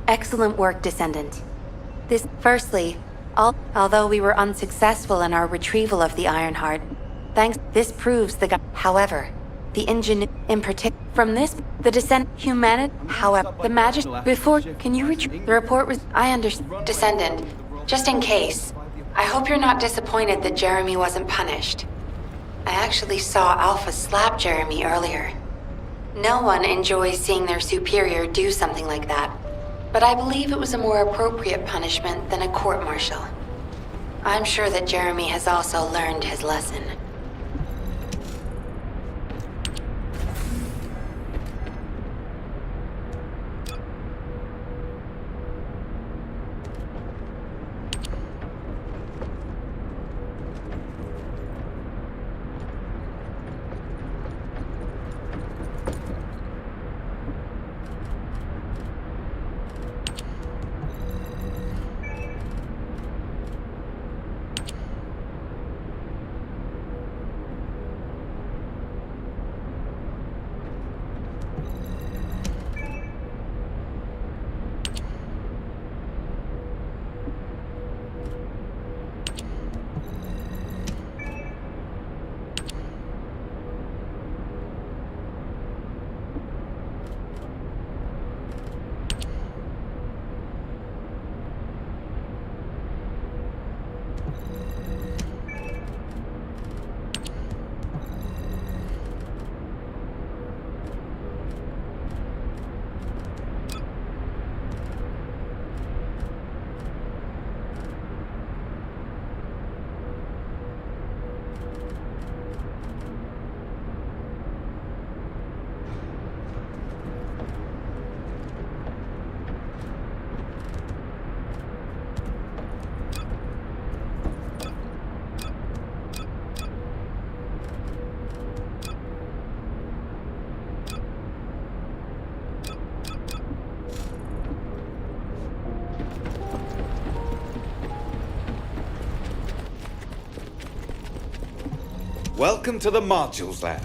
Excellent work, Descendant. Although we were unsuccessful in our retrieval of the Ironheart, this proves however, the engine in particular, from this, the can you retrieve, the report was, I understand. Descendant, just in case, I hope you're not disappointed that Jeremy wasn't punished. I actually saw Alpha slap Jeremy earlier. No one enjoys seeing their superior do something like that. But I believe it was a more appropriate punishment than a court-martial. I'm sure that Jeremy has also learned his lesson. Welcome to the Modules Lab.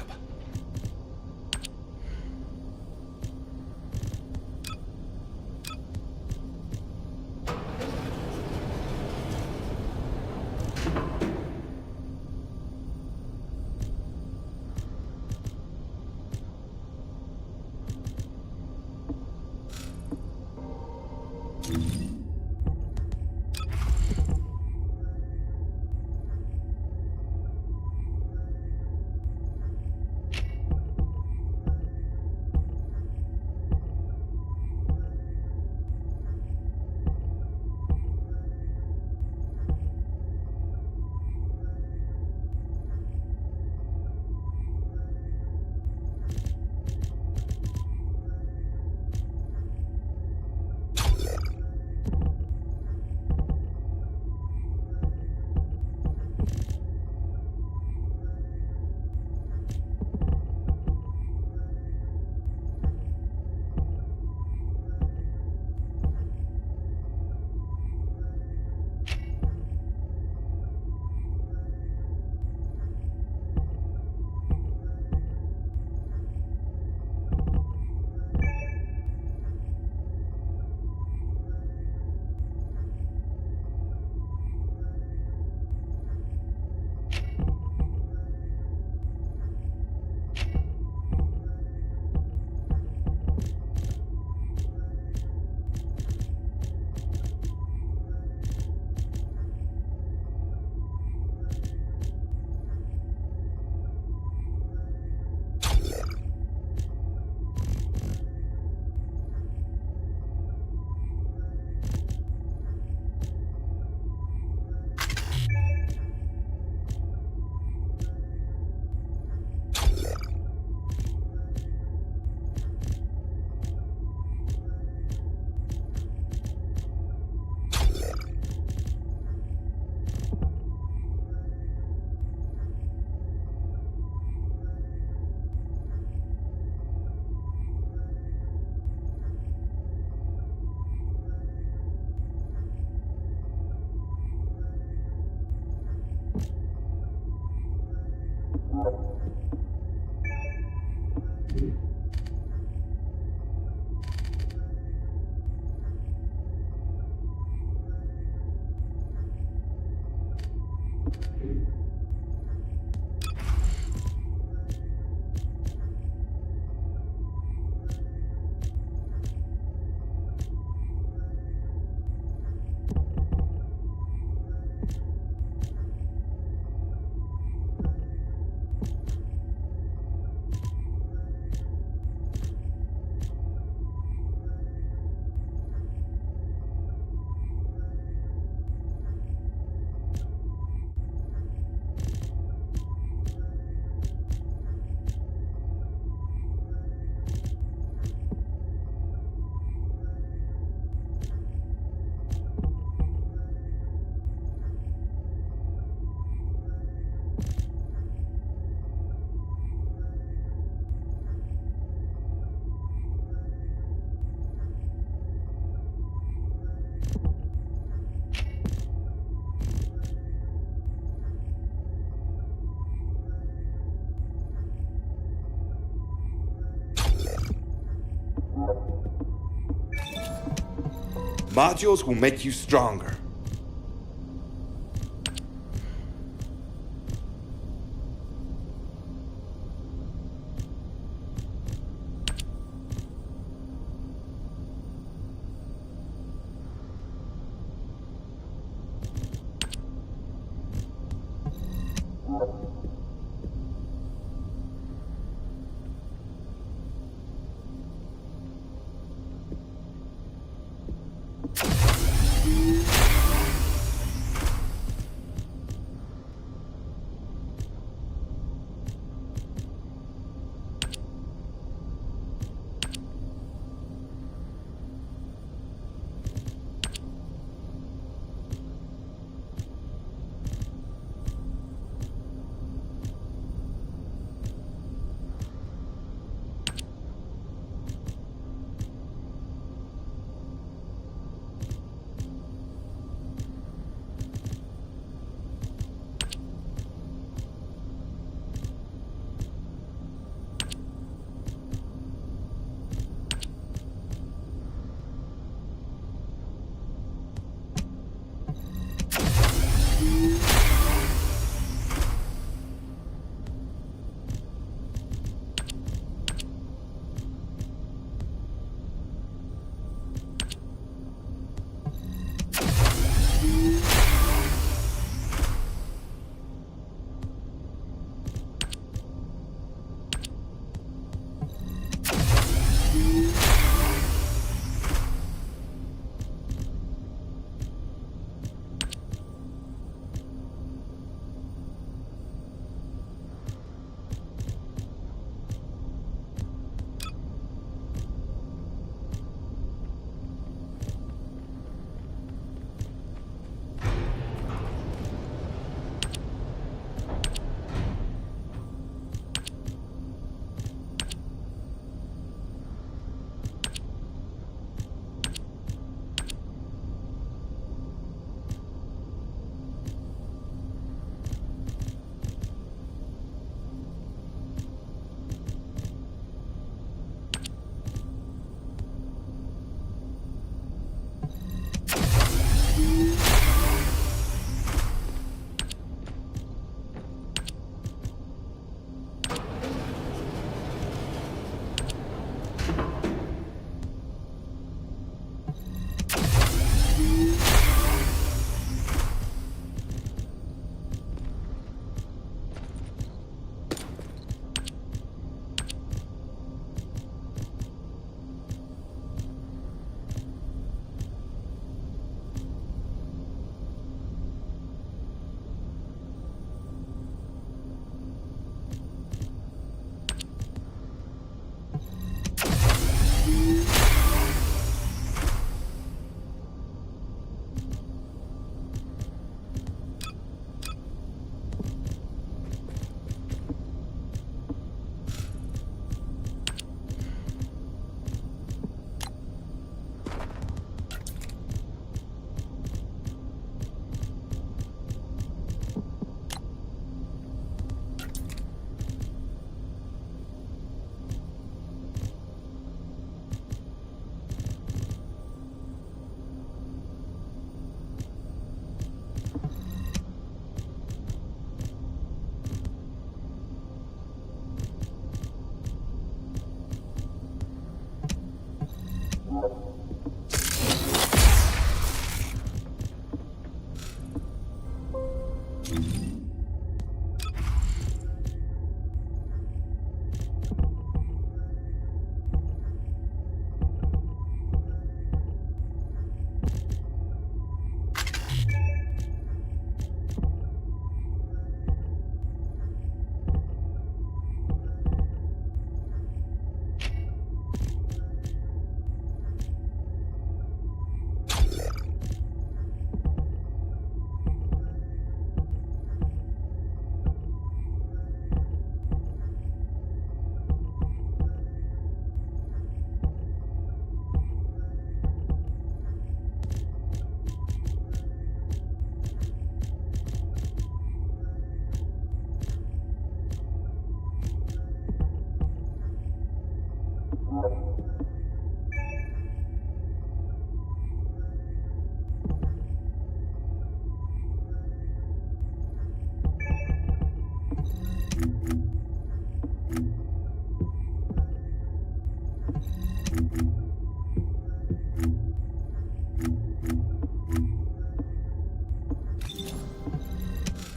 Modules will make you stronger.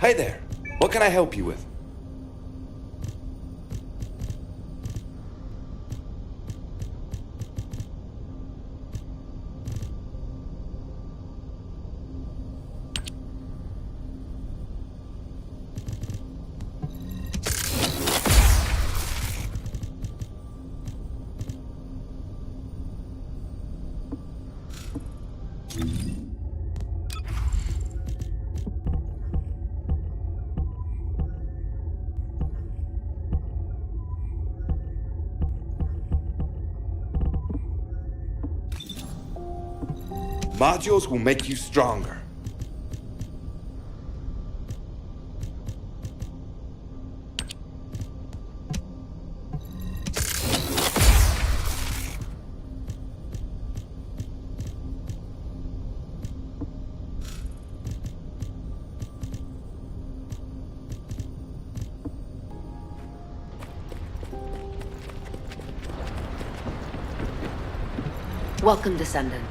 Hi there. What can I help you with? Modules will make you stronger. Welcome, Descendant.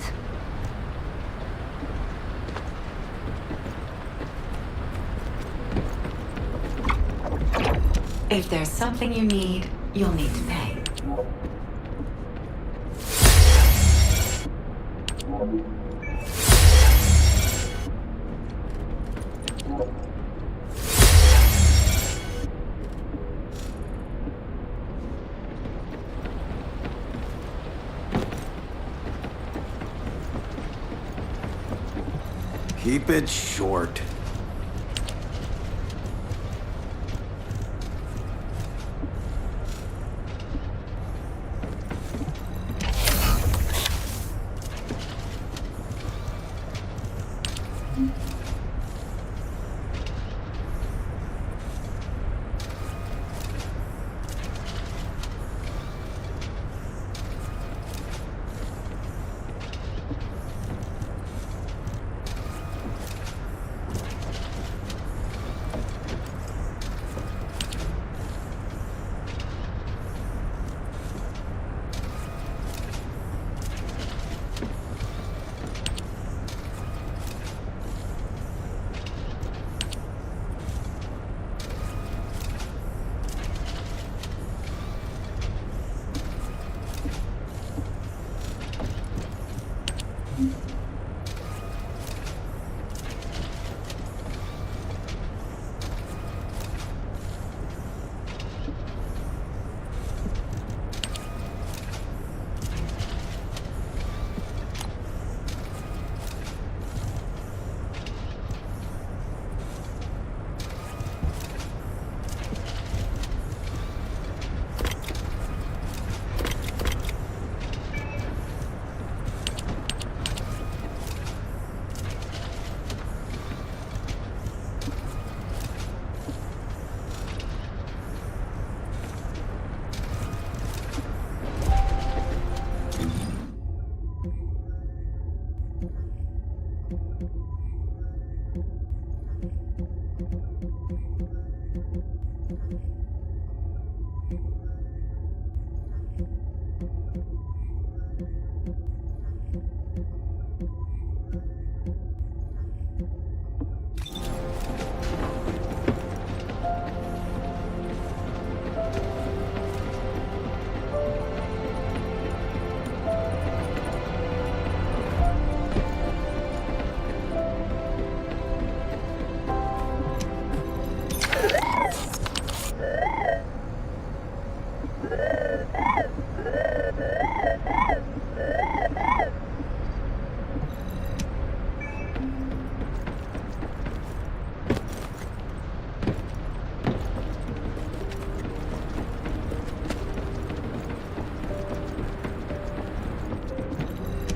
If there's something you need, you'll need to pay. Keep it short.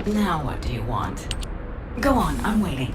Now what do you want? Go on, I'm waiting.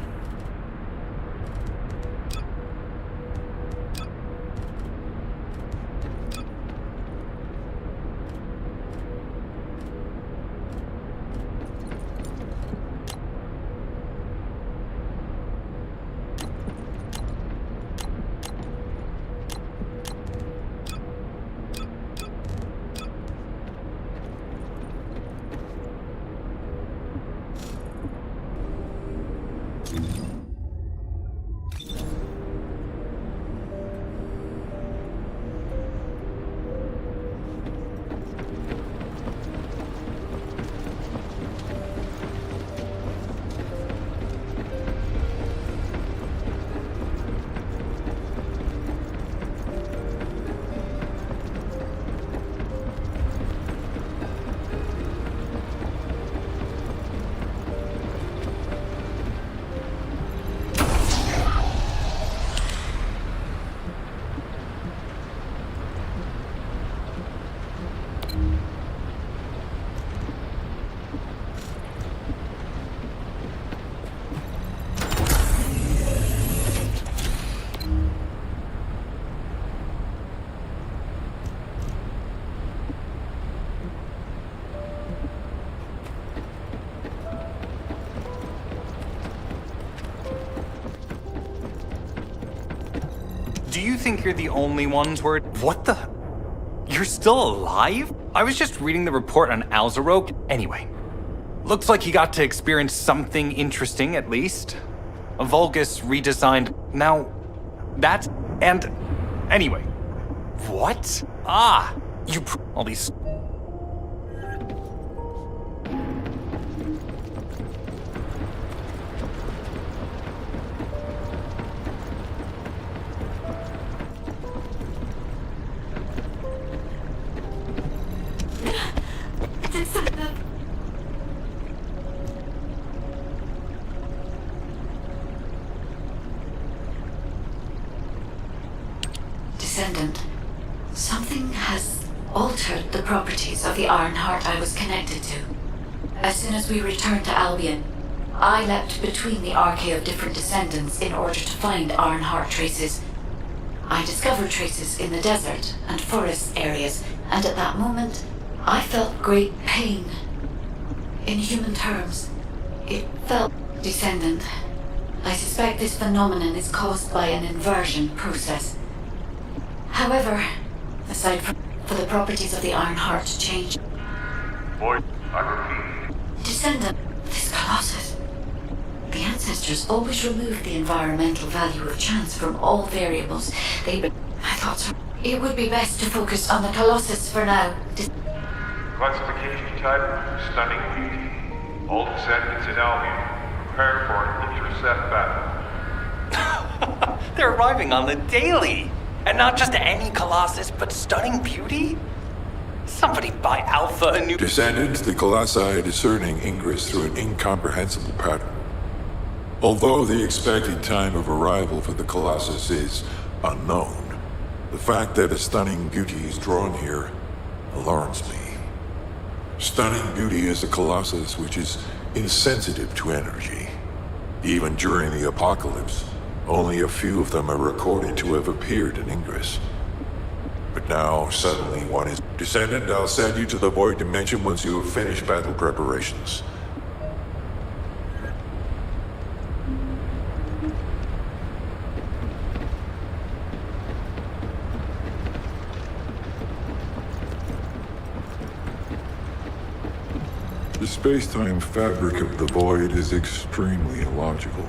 Do you think you're the only ones where... What the... You're still alive? I was just reading the report on Alzarok. Anyway, looks like you got to experience something interesting, at least. A Vulgus redesigned... Now, that's... And... Anyway. What? Ah! All these... Descendant, something has altered the properties of the Ironheart I was connected to. As soon as we returned to Albion, I leapt between the arcade of different descendants in order to find Ironheart traces. I discovered traces in the desert and forest areas, and at that moment, I felt great pain. In human terms, it felt... Descendant, I suspect this phenomenon is caused by an inversion process. However, aside from for the properties of the Ironheart to change... Void, I repeat. Descendant, this Colossus. The ancestors always removed the environmental value of chance from all variables. I thought so. It would be best to focus on the Colossus for now. Classification type, stunning beauty. All descendants in Albion. Prepare for an intercept battle. They're arriving on the daily! And not just any Colossus, but stunning beauty? Somebody buy Alpha a new... Descendants, the Colossi are discerning ingress through an incomprehensible pattern. Although the expected time of arrival for the Colossus is unknown, the fact that a stunning beauty is drawn here alarms me. Stunning beauty is a Colossus which is insensitive to energy. Even during the apocalypse, only a few of them are recorded to have appeared in Ingress. But now, suddenly one is... Descendant, I'll send you to the Void Dimension once you have finished battle preparations. The space-time fabric of the Void is extremely illogical.